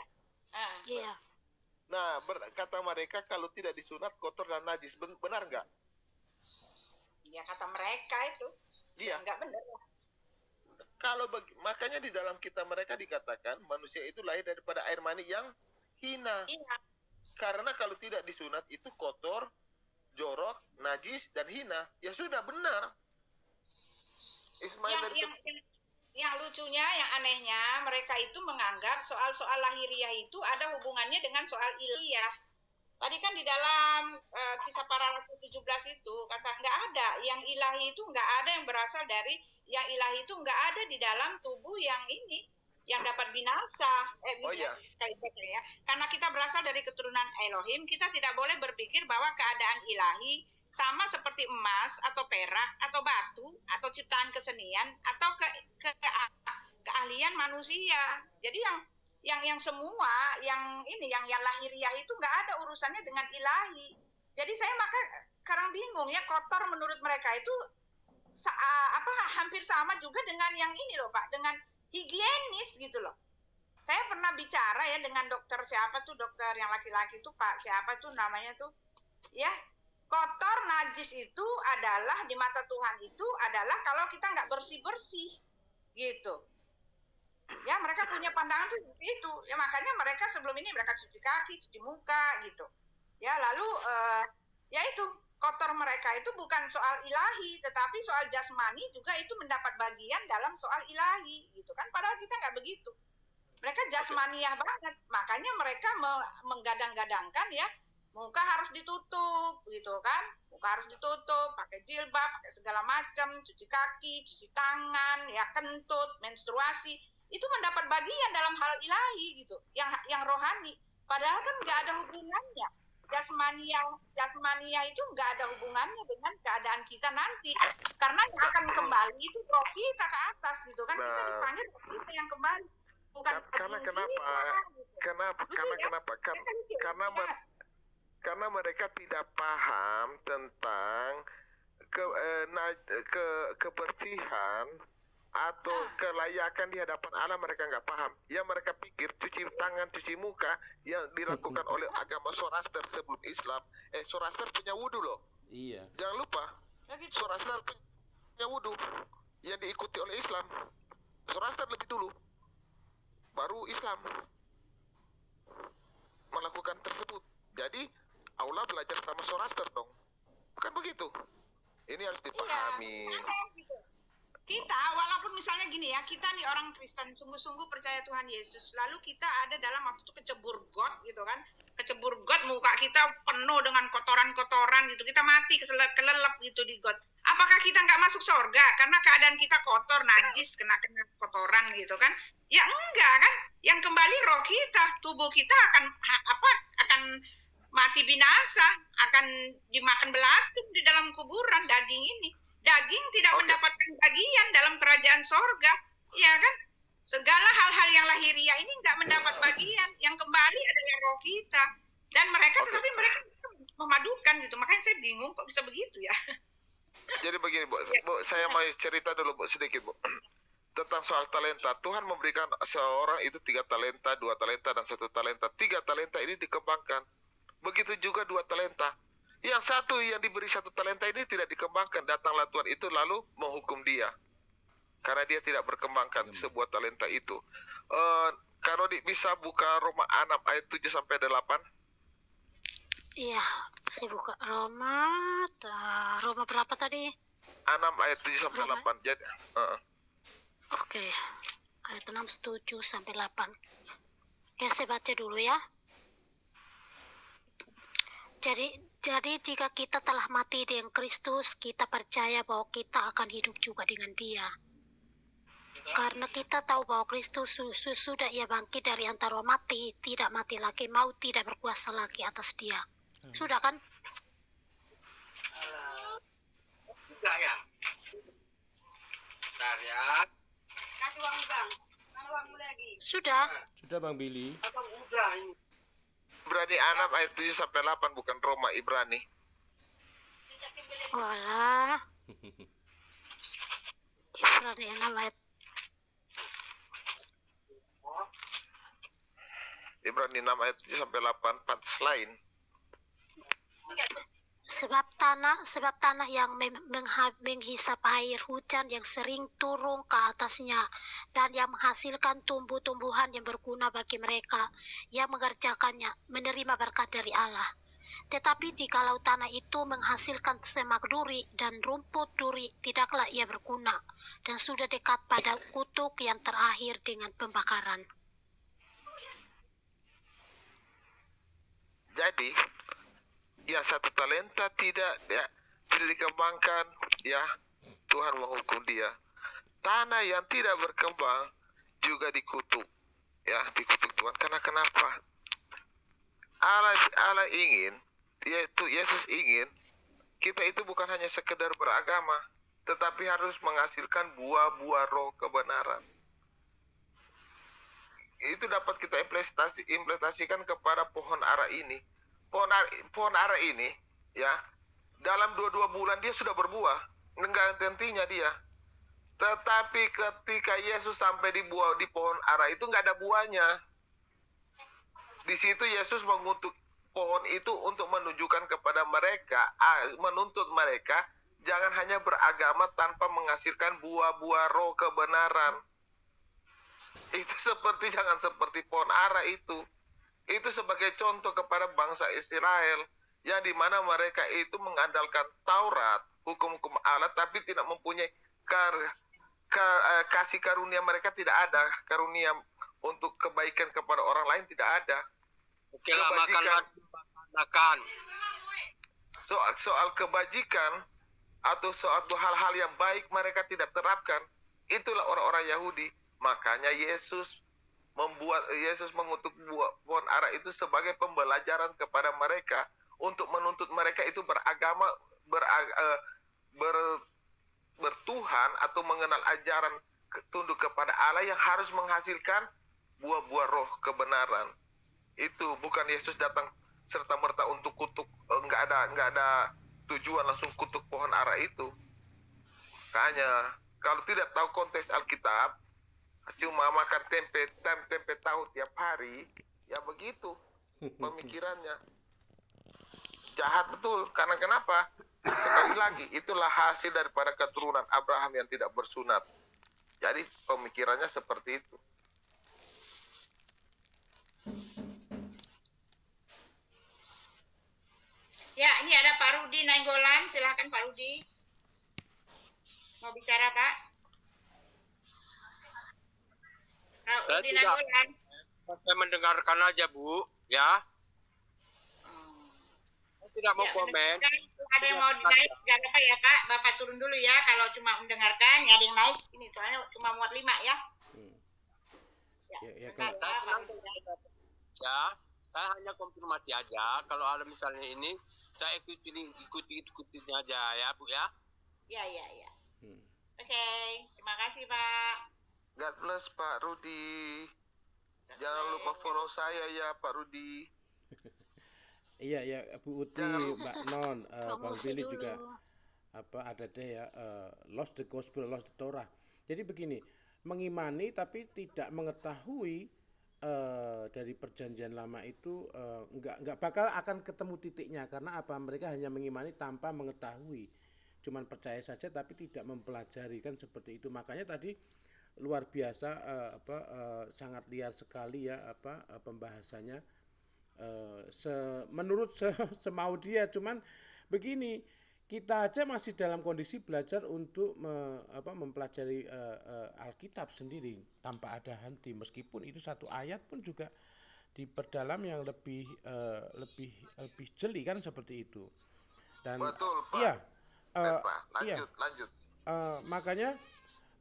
Iya. Nah, kata mereka kalau tidak disunat kotor dan najis. Benar nggak? Ya kata mereka itu. Iya. Enggak benar. Makanya di dalam kitab mereka dikatakan manusia itu lahir daripada air mani yang hina. Iya. Karena kalau tidak disunat itu kotor, jorok, najis, dan hina. Ya sudah, benar. Ismail Yang lucunya, yang anehnya, mereka itu menganggap soal-soal lahiriah itu ada hubungannya dengan soal ilmiah. Tadi kan di dalam kisah para rasul 17 itu kata nggak ada, yang ilahi itu nggak ada yang berasal dari, yang ilahi itu nggak ada di dalam tubuh yang ini, yang dapat binasa. Sekali lagi ya. Karena kita berasal dari keturunan Elohim, kita tidak boleh berpikir bahwa keadaan ilahi sama seperti emas atau perak atau batu atau ciptaan kesenian atau keahlian manusia. Jadi yang semua yang lahiriah itu nggak ada urusannya dengan ilahi. Jadi saya sekarang bingung ya, kotor menurut mereka itu hampir sama juga dengan yang ini loh Pak, dengan higienis gitu loh. Saya pernah bicara ya dengan dokter dokter yang laki-laki itu Pak siapa tuh namanya tuh ya, kotor najis itu adalah di mata Tuhan itu adalah kalau kita nggak bersih-bersih gitu. Ya mereka punya pandangan tuh itu ya, makanya mereka sebelum ini mereka cuci kaki, cuci muka gitu ya. Lalu ya itu kotor mereka itu bukan soal ilahi tetapi soal jasmani juga, itu mendapat bagian dalam soal ilahi gitu kan, padahal kita nggak begitu. Mereka jasmaniah banget, makanya mereka menggadang-gadangkan ya muka harus ditutup gitu kan, muka harus ditutup pakai jilbab, pakai segala macam, cuci kaki, cuci tangan ya, kentut, menstruasi, itu mendapat bagian dalam hal ilahi gitu, yang rohani. Padahal kan nggak ada hubungannya. Jasmania itu nggak ada hubungannya dengan keadaan kita nanti. Karena yang akan kembali itu roh kita ke atas gitu kan. Kita dipanggil roh kita yang kembali. Bukan karena mereka tidak paham tentang kebersihan atau kelayakan di hadapan Allah. Mereka nggak paham. Ya mereka pikir cuci tangan, cuci muka yang dilakukan oleh agama Zoroaster sebelum Islam. Zoroaster punya wudhu loh. Iya. Jangan lupa. Zoroaster punya wudhu yang diikuti oleh Islam. Zoroaster lebih dulu, baru Islam melakukan tersebut. Jadi Allah belajar sama Zoroaster dong. Bukan begitu. Ini harus dipahami. Iya. Kita walaupun misalnya gini ya, kita nih orang Kristen sungguh-sungguh percaya Tuhan Yesus, lalu kita ada dalam waktu itu kecebur got gitu kan, kecebur got, muka kita penuh dengan kotoran-kotoran gitu, kita mati kelelep gitu di got. Apakah kita nggak masuk surga karena keadaan kita kotor, najis, kena kotoran gitu kan? Ya enggak kan? Yang kembali roh kita, tubuh kita akan mati binasa, akan dimakan belatung di dalam kuburan. Daging ini, daging tidak mendapatkan bagian dalam kerajaan sorga, ya kan? Segala hal-hal yang lahiriah ini nggak mendapat bagian, yang kembali adalah roh kita. Dan mereka, tetapi mereka memadukan gitu, makanya saya bingung kok bisa begitu ya. Jadi begini Bu, saya mau cerita dulu Bu sedikit Bu. tentang soal talenta. Tuhan memberikan seorang itu 3 talenta, 2 talenta, dan 1 talenta. 3 talenta ini dikembangkan. Begitu juga 2 talenta. Yang satu yang diberi 1 talenta ini tidak dikembangkan. Datanglah Tuhan itu lalu menghukum dia. Karena dia tidak berkembangkan sebuah talenta itu. Kalau bisa buka Roma 6 ayat 7-8. Iya, saya buka Roma. Roma berapa tadi? 6 ayat 7-8. Jadi, Oke, ayat 6, 7-8. Ya, saya baca dulu ya. Jadi jika kita telah mati dengan Kristus, kita percaya bahwa kita akan hidup juga dengan Dia. Karena kita tahu bahwa Kristus sudah ia bangkit dari antara mati, tidak mati lagi, maut tidak berkuasa lagi atas Dia. Sudah kan? Sudah ya. Bentar ya. Kasih uang bang. Mana uangmu lagi? Sudah. Sudah Bang Billy. Abang udah ini. Ibrani 6 ayat 7-8, bukan Roma, Ibrani. Walah. Ibrani 6 ayat. Ibrani 6 ayat 7-8, pantas lain. Sebab tanah yang menghisap air hujan yang sering turun ke atasnya dan yang menghasilkan tumbuh-tumbuhan yang berguna bagi mereka yang mengerjakannya menerima berkat dari Allah. Tetapi jikalau tanah itu menghasilkan semak duri dan rumput duri, tidaklah ia berguna dan sudah dekat pada kutuk yang terakhir dengan pembakaran. Jadi yang 1 talenta tidak dikembangkan, ya Tuhan menghukum dia. Tanah yang tidak berkembang juga dikutuk, ya dikutuk Tuhan. Karena kenapa? Allah ingin, yaitu Yesus ingin kita itu bukan hanya sekedar beragama, tetapi harus menghasilkan buah-buah roh kebenaran. Itu dapat kita implementasikan kepada pohon ara ini. Pohon ara ini, ya, dalam 2 bulan dia sudah berbuah, enggak hentinya dia. Tetapi ketika Yesus sampai di pohon ara itu nggak ada buahnya. Di situ Yesus mengutuk pohon itu untuk menunjukkan kepada mereka, menuntut mereka jangan hanya beragama tanpa menghasilkan buah-buah roh kebenaran. Itu jangan seperti pohon ara itu. Itu sebagai contoh kepada bangsa Israel, yang dimana mereka itu mengandalkan Taurat, hukum-hukum Allah, tapi tidak mempunyai kasih karunia. Mereka tidak ada karunia untuk kebaikan kepada orang lain, tidak ada. Oke lah, makan. Soal kebajikan atau suatu hal-hal yang baik mereka tidak terapkan. Itulah orang-orang Yahudi. Makanya Yesus mengutuk pohon ara itu sebagai pembelajaran kepada mereka untuk menuntut mereka itu beragama, bertuhan atau mengenal ajaran tunduk kepada Allah yang harus menghasilkan buah-buah roh kebenaran. Itu bukan Yesus datang serta-merta untuk kutuk, enggak ada tujuan langsung kutuk pohon ara itu. Makanya kalau tidak tahu konteks Alkitab, cuma makan tempe tahu tiap hari, ya begitu pemikirannya. Jahat betul. Karena kenapa? Sekali lagi, itulah hasil daripada keturunan Abraham yang tidak bersunat. Jadi pemikirannya seperti itu. Ya, ini ada Pak Rudi Nainggolan. Silakan Pak Rudi. Mau bicara, Pak? Saya mendengarkan aja, Bu, ya. Saya tidak mau komen. Ada yang mau naik, nggak apa ya Pak. Bapak turun dulu ya. Kalau cuma mendengarkan, ya ada yang naik. Ini soalnya cuma muat 5 ya. Saya hanya konfirmasi aja. Kalau ada misalnya ini, saya ikuti aja ya, Bu ya. Ya. Oke, terima kasih Pak. God bless Pak Rudi. Jangan lupa follow saya ya Pak Rudi. Iya Bu Uti, Mbak Non, Bang Billy juga ada deh ya, lost the gospel, lost the Torah. Jadi begini, mengimani tapi tidak mengetahui dari perjanjian lama itu nggak bakal akan ketemu titiknya. Karena apa? Mereka hanya mengimani tanpa mengetahui, cuman percaya saja tapi tidak mempelajari, kan seperti itu. Makanya tadi luar biasa sangat liar sekali ya pembahasannya, menurut semau dia. Cuman begini, kita aja masih dalam kondisi belajar untuk mempelajari Alkitab sendiri tanpa ada henti, meskipun itu satu ayat pun juga diperdalam yang lebih jeli, kan seperti itu. Dan betul, Pak. Iya, Lanjut. Makanya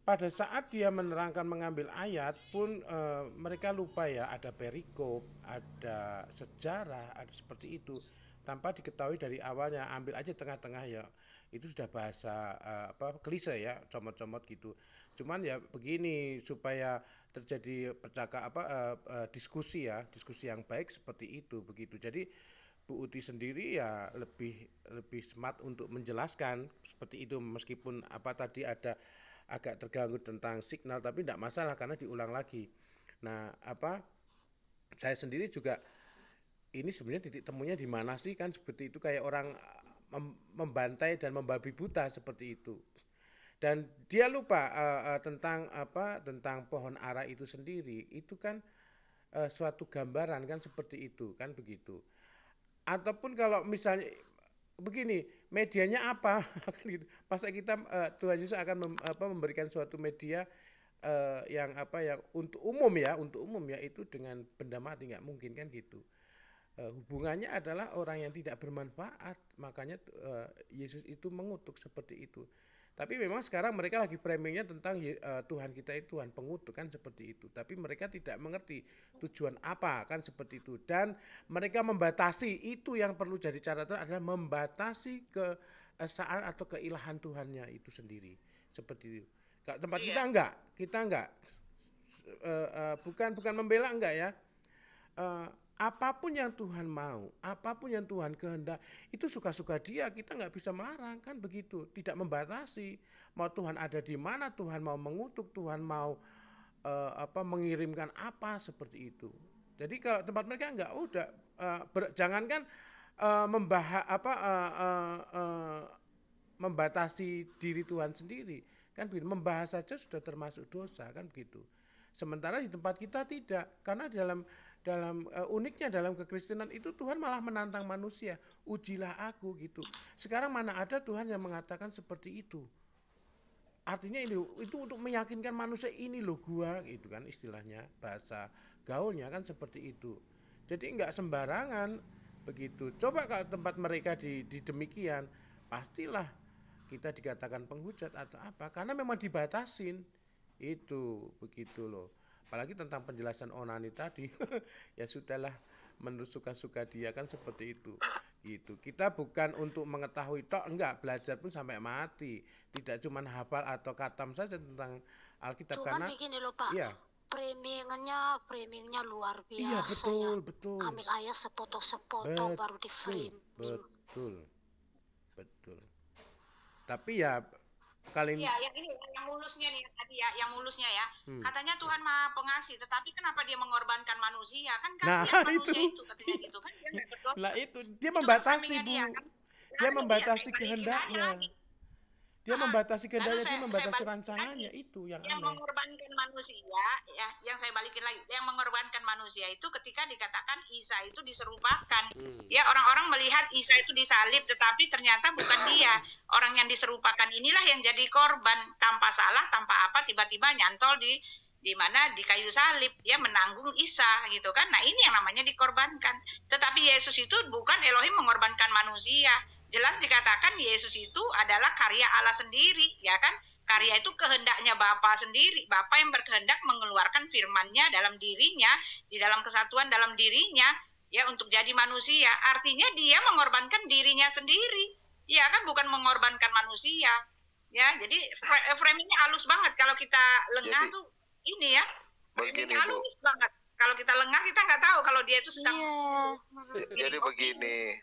pada saat dia menerangkan mengambil ayat pun mereka lupa ya, ada perikop, ada sejarah, ada seperti itu, tanpa diketahui dari awalnya. Ambil aja tengah-tengah ya, itu sudah bahasa klise ya, comot-comot gitu. Cuman ya begini, supaya terjadi diskusi yang baik seperti itu, begitu. Jadi Bu Uti sendiri ya lebih smart untuk menjelaskan seperti itu, meskipun tadi ada agak terganggu tentang signal, tapi tidak masalah karena diulang lagi. Nah, saya sendiri juga ini sebenarnya titik temunya di mana sih, kan seperti itu, kayak orang membantai dan membabi buta seperti itu. Dan dia lupa tentang pohon ara itu sendiri, itu kan suatu gambaran, kan seperti itu, kan begitu. Ataupun kalau misalnya begini, medianya apa? Masa kita Tuhan Yesus akan memberikan suatu media yang untuk umum ya itu dengan benda mati, nggak mungkin, kan gitu. Hubungannya adalah orang yang tidak bermanfaat, makanya Yesus itu mengutuk seperti itu. Tapi memang sekarang mereka lagi framingnya tentang Tuhan kita itu Tuhan pengutuk, kan seperti itu. Tapi mereka tidak mengerti tujuan apa, kan seperti itu. Dan mereka membatasi, itu yang perlu jadi catatan adalah membatasi keesaan atau keilahan Tuhannya itu sendiri. Seperti itu. Tempat kita enggak. Bukan membela, enggak ya. Apapun yang Tuhan mau, apapun yang Tuhan kehendak, itu suka-suka dia, kita nggak bisa melarang, kan begitu. Tidak membatasi, mau Tuhan ada di mana, Tuhan mau mengutuk, Tuhan mau mengirimkan apa, seperti itu. Jadi kalau tempat mereka nggak, udah jangankan membatasi diri Tuhan sendiri, kan begitu. Membahas saja sudah termasuk dosa, kan begitu. Sementara di tempat kita tidak, karena dalam uniknya dalam kekristenan itu Tuhan malah menantang manusia, ujilah aku, gitu. Sekarang mana ada Tuhan yang mengatakan seperti itu. Artinya itu untuk meyakinkan manusia, ini loh gua, gitu kan istilahnya, bahasa gaulnya kan seperti itu. Jadi enggak sembarangan begitu. Coba kalau tempat mereka di demikian, pastilah kita dikatakan penghujat atau apa, karena memang dibatasin. Itu begitu loh. Apalagi tentang penjelasan onani tadi, ya sudahlah, menurut suka-suka dia, kan seperti itu. Gitu. Kita bukan untuk mengetahui tok, enggak, belajar pun sampai mati. Tidak cuma hafal atau katam saja tentang Alkitab. Cuman karena begini loh Pak, iya, framingnya luar biasa. iya, betul. Ambil ayat sepotong baru di frame. Betul. Tapi ya kali ini ya, yang mulusnya nih tadi ya, katanya Tuhan Maha Pengasih, tetapi kenapa dia mengorbankan manusia? Kan kasihan manusia itu katanya gitu kan, dia nggak berdosa. Nah itu dia membatasi, kan Bu. dia, kan? Dia membatasi Balikin kehendaknya. lagi. Dia membatasi kehendaknya, dia Lalu membatasi saya balik rancangannya, lagi. itu yang Yang aneh. mengorbankan manusia, ya, yang saya balikin lagi, yang mengorbankan manusia itu ketika dikatakan Isa itu diserupakan. Ya, orang-orang melihat Isa itu disalib, tetapi ternyata bukan dia. Orang yang diserupakan inilah yang jadi korban, tanpa salah, tanpa apa, tiba-tiba nyantol di mana di kayu salib, dia menanggung Isa, gitu kan. Nah, ini yang namanya dikorbankan. Tetapi Yesus itu bukan Elohim mengorbankan manusia. Jelas dikatakan Yesus itu adalah karya Allah sendiri, ya kan? Karya itu kehendaknya Bapa sendiri. Bapa yang berkehendak mengeluarkan firman-Nya dalam dirinya, di dalam kesatuan dalam dirinya, ya, untuk jadi manusia. Artinya dia mengorbankan dirinya sendiri, ya kan, bukan mengorbankan manusia. Ya, jadi framingnya halus banget. Kalau kita lengah tuh ini ya, begini, halus banget. Kalau kita lengah, kita nggak tahu kalau dia itu sedang. Jadi begini,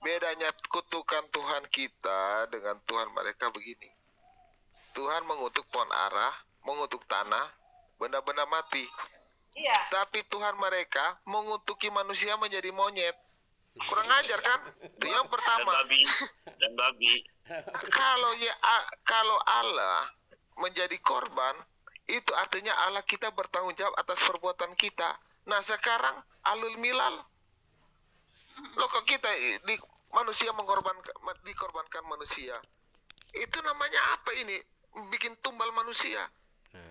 bedanya kutukan Tuhan kita dengan Tuhan mereka begini. Tuhan mengutuk pohon ara, mengutuk tanah, benda-benda mati. Iya. Tapi Tuhan mereka mengutuki manusia menjadi monyet. Kurang ajar kan? Itu yang pertama. Dan babi. Kalau Allah menjadi korban, itu artinya Allah kita bertanggung jawab atas perbuatan kita. Nah sekarang alul milal. Loh kok kita manusia dikorbankan manusia. Itu namanya apa ini? Bikin tumbal manusia.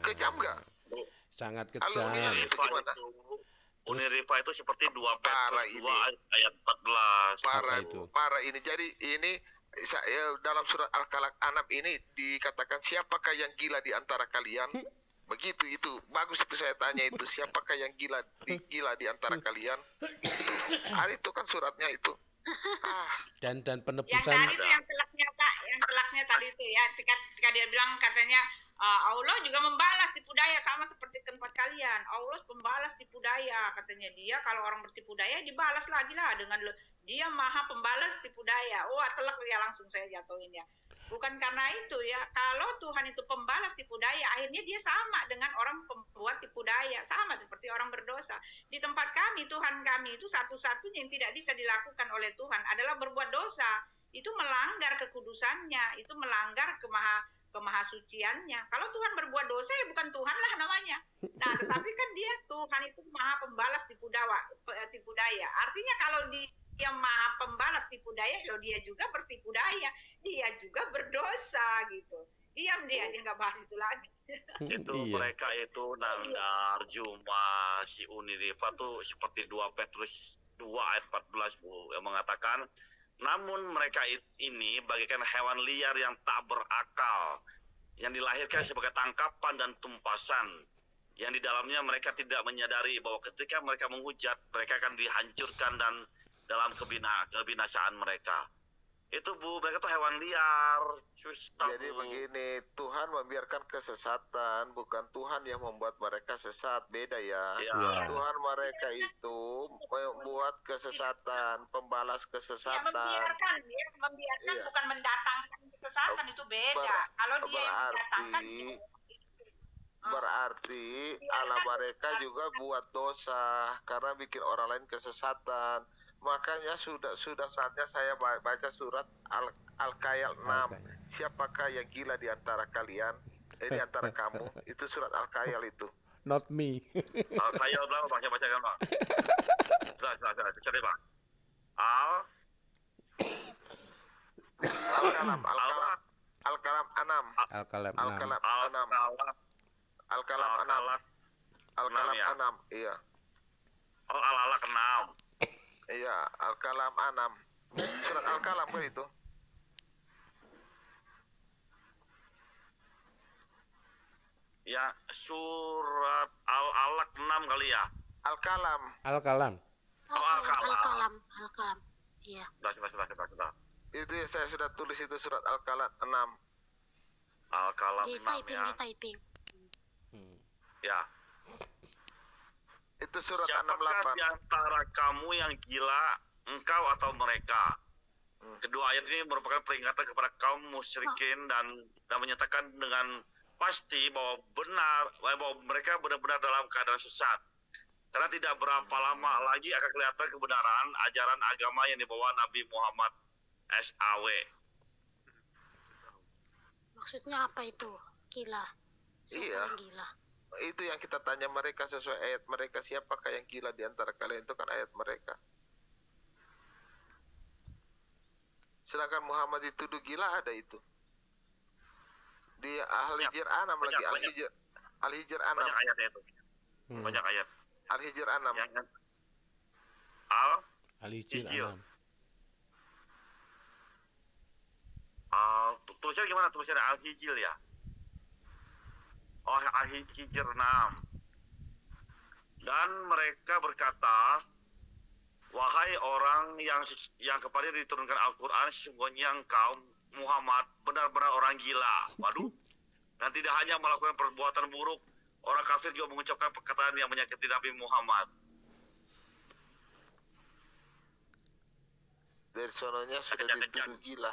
Kejam nggak? Sangat Alul milal kejam. itu gimana? Uni Rifa itu seperti 2 Parah Petrus 2 ini. ayat 14. Parah itu? Parah ini. Jadi ini dalam surat Al-An'am ini dikatakan siapakah yang gila di antara kalian? Begitu itu. Bagus itu saya tanya itu. Siapakah yang gila di antara kalian? Itu kan suratnya itu. Dan Yang penebusan tadi itu yang telaknya Pak, yang telaknya tadi itu ya, ketika dia bilang katanya Allah juga membalas tipu daya sama seperti tempat kalian. Allah pembalas tipu daya katanya dia, kalau orang bertipu daya dibalas lagi lah dengan dia maha pembalas tipu daya. Wah telak ya langsung saya jatuhin ya. Bukan karena itu ya, kalau Tuhan itu pembalas tipu daya, akhirnya dia sama dengan orang pembuat tipu daya, sama seperti orang berdosa. Di tempat kami, Tuhan kami itu satu-satunya yang tidak bisa dilakukan oleh Tuhan adalah berbuat dosa. Itu melanggar kekudusannya, itu melanggar kemahasuciannya. Kalau Tuhan berbuat dosa ya bukan Tuhan lah namanya. Nah, tetapi kan dia Tuhan itu maha pembalas tipu daya. Artinya kalau dia maha pembalas tipu daya, dia juga bertipu daya, dia juga berdosa gitu. Diam dia nggak bahas itu lagi. Itu Iya. mereka itu Nandar, Juma, si Uni Rifa tuh seperti 2 Petrus 2 ayat 14 Bu, yang mengatakan namun mereka ini bagaikan hewan liar yang tak berakal, yang dilahirkan sebagai tangkapan dan tumpasan, yang di dalamnya mereka tidak menyadari bahwa ketika mereka menghujat, mereka akan dihancurkan dan dalam kebinasaan mereka. Itu Bu, mereka tuh hewan liar. Susah, Jadi Bu. begini, Tuhan membiarkan kesesatan, bukan Tuhan yang membuat mereka sesat. Beda ya. Ya. Tuhan mereka itu membuat kesesatan, pembalas Dia kesesatan. membiarkan Iya. bukan mendatangkan kesesatan, itu beda. Kalau dia yang mendatangkan Berarti Allah mereka juga buat dosa karena bikin orang lain kesesatan. Makanya sudah saatnya saya baca surat Al-Qail 6. Siapakah yang gila di antara kalian? Di antara kamu? Itu surat Al-Qail itu. Not me. Al-Qail berapa Bang? Saya bacakan Bang. Sudah, cari Bang. Al-Qalam 6. Al-Kalam 6. Al-Qalam 6. Iya. Oh, Al-Alaq 6. Iya, Al-Qalam 6. Surat Al-Qalam kan itu? Ya, surat Al-Alaq 6 kali ya. Al-Qalam. Al-Kalam. Al-Kalam. Iya. Sudah. Itu saya sudah tulis itu surat Al-Qalam 6. Al-Qalam Di 6 typing, ya. di typing. Ya. Itu surat Siapakah 68. di antara kamu yang gila, engkau atau mereka? Kedua ayat ini merupakan peringatan kepada kaum musyrikin dan menyatakan dengan pasti bahwa mereka benar-benar dalam keadaan sesat. Karena tidak berapa lama lagi akan kelihatan kebenaran ajaran agama yang dibawa Nabi Muhammad SAW. Maksudnya apa itu? Gila. Siapa Iya. yang gila? Itu yang kita tanya mereka sesuai ayat mereka. Siapakah yang gila di antara kalian? Itu kan ayat mereka. Sedangkan Muhammad dituduh gila, ada itu. Di Al-Hijr 6 lagi. Al-Hijr 6. Banyak ayatnya itu. Banyak ayat. Al-Hijr 6. Yang Al-Hijr Hijr. 6. Tulisannya gimana tulisannya? Al-Hijr ya? Oh, Al-Hijr 6. Dan mereka berkata, wahai orang yang kepada diturunkan Al-Quran, sesungguhnya engkau Muhammad benar-benar orang gila. Waduh. Dan tidak hanya melakukan perbuatan buruk, orang kafir juga mengucapkan perkataan yang menyakiti Nabi Muhammad. Dari sononya sudah Kejang-kejang. dituduh gila.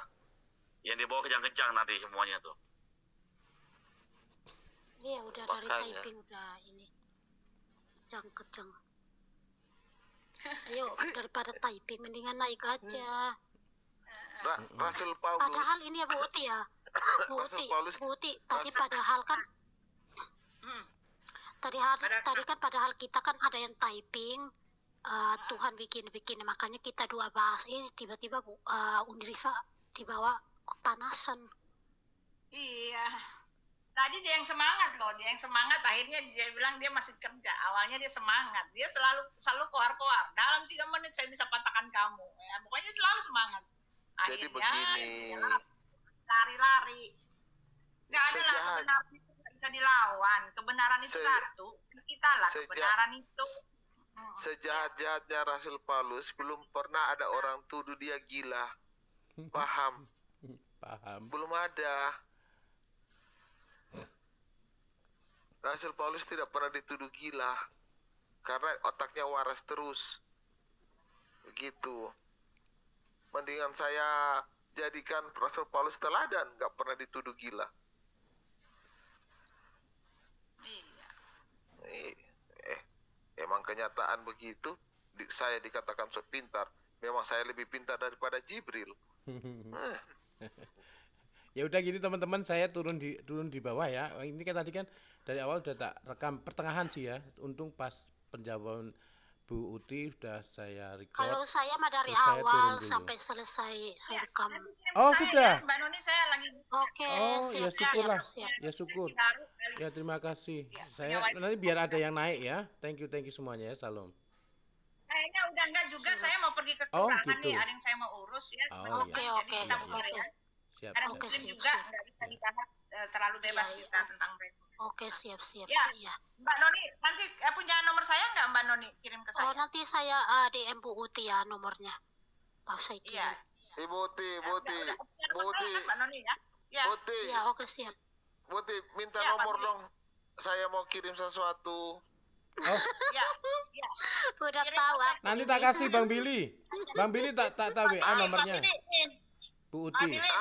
Yang dibawa kejang-kejang nanti semuanya tuh. Iya, udah dari Makanya. typing udah ini. Kejang. Ayo, daripada typing mendingan naik aja. Rasul Paulus. Padahal ini ya Bu Uti ya. Bu Rasul Uti, Paulus. Bu Uti, tadi padahal kan tadi kan padahal kita kan ada yang typing, Tuhan bikin, makanya kita dua bahas ini tiba-tiba Undriva dibawa kepanasan. Iya. Tadi dia yang semangat loh, akhirnya dia bilang dia masih kerja. Awalnya dia semangat, dia selalu koar-koar. Dalam 3 menit saya bisa patahkan kamu. Ya, pokoknya selalu semangat. Jadi Akhirnya begini. dia lari-lari. Nggak ada lah kebenaran itu nggak bisa dilawan. Kebenaran itu satu, kita lah kebenaran itu. Sejahat-jahatnya Rasul Paulus belum pernah ada orang tuduh dia gila. Paham? Belum ada. Rasul Paulus tidak pernah dituduh gila karena otaknya waras terus. Begitu. Mendingan saya jadikan Rasul Paulus teladan, nggak pernah dituduh gila. Iya. Emang kenyataan begitu. Saya dikatakan sok pintar. Memang saya lebih pintar daripada Jibril. Ya udah gini teman-teman, saya turun di bawah ya. Ini kan tadi kan dari awal udah tak rekam pertengahan sih ya. Untung pas penjawaban Bu Uti udah saya record. Kalau saya mah dari Terus saya turun awal dulu. sampai selesai saya rekam. Oh sudah. Mbak Noni saya lagi. Oke, Oh ya syukurlah. siap. Ya syukur. Baru Ya terima kasih. Saya nanti biar ada yang naik ya. Thank you semuanya ya. Salam. kayaknya udah enggak juga, saya mau pergi ke Oh, kelurahan gitu. nih, ada yang saya mau urus ya. Oh, Jadi iya. Oke, kita iya, buka iya. ya. Siap. Ada siap. muslim siap, juga, siap. nggak bisa dibahas terlalu bebas Iya, kita iya. tentang mereka. Oke, siap. Ya. Iya. Mbak Noni, nanti punya nomor saya nggak Mbak Noni? Kirim ke Oh, saya. nanti saya DM Bu Uti ya nomornya. Mau saya kirim. Iya. Ibu Uti, Udah punya nomor saya kan Mbak Noni ya? Ya. Uti, Iya, oke siap. Uti, minta Ya, nomor Pak. dong. Saya mau kirim sesuatu. Oh, Ya. Ya. Udah Kirim tahu aja. aku nanti ini. tak kasih Bang Billy. Bang Billy tak WA nomornya. Pak Billy, Bu Pak Uti. Billy,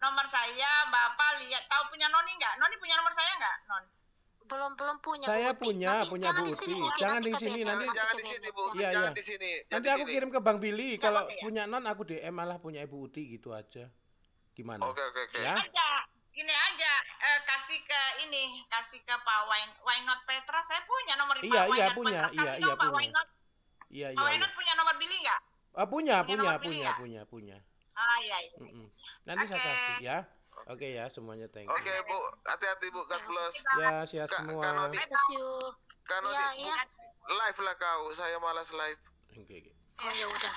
nomor saya, Bapak lihat, tahu punya Noni nggak? Noni punya nomor saya nggak, Non? Belum punya. Saya Bu Uti. punya Jangan Bu di sini, Uti. Bu Uti. Jangan Nanti di ke sini, band. nanti- Jangan ke di band. sini, Bu. Iya, Jangan iya. di sini. Nanti jangan aku di sini. kirim ke Bang Billy. Kalau apa-apa ya. punya Non aku DM malah punya Ibu Uti gitu aja. Gimana? Oke. Ya. Gini aja, kasih ke Pak Why Not Petra, saya punya nomor Iya, Pak Why iya, Not punya. Petra. Iya, Kasih iya, dong Pak punya. Why Not. Iya, Pak Why Not punya nomor Billy nggak? Punya. Punya nomor Billy nggak? Punya. Ah, iya. Mm-mm. Nanti saya Oke. kasih ya. Oke ya semuanya, thank you. Oke, Bu. Hati-hati, Bu. God bless. Ya, sehat Kak, semua. Kak Noni. Terus yuk. Kan Iya, Bu, iya. live lah kau. Saya malas live. Oke. Oh ya udah.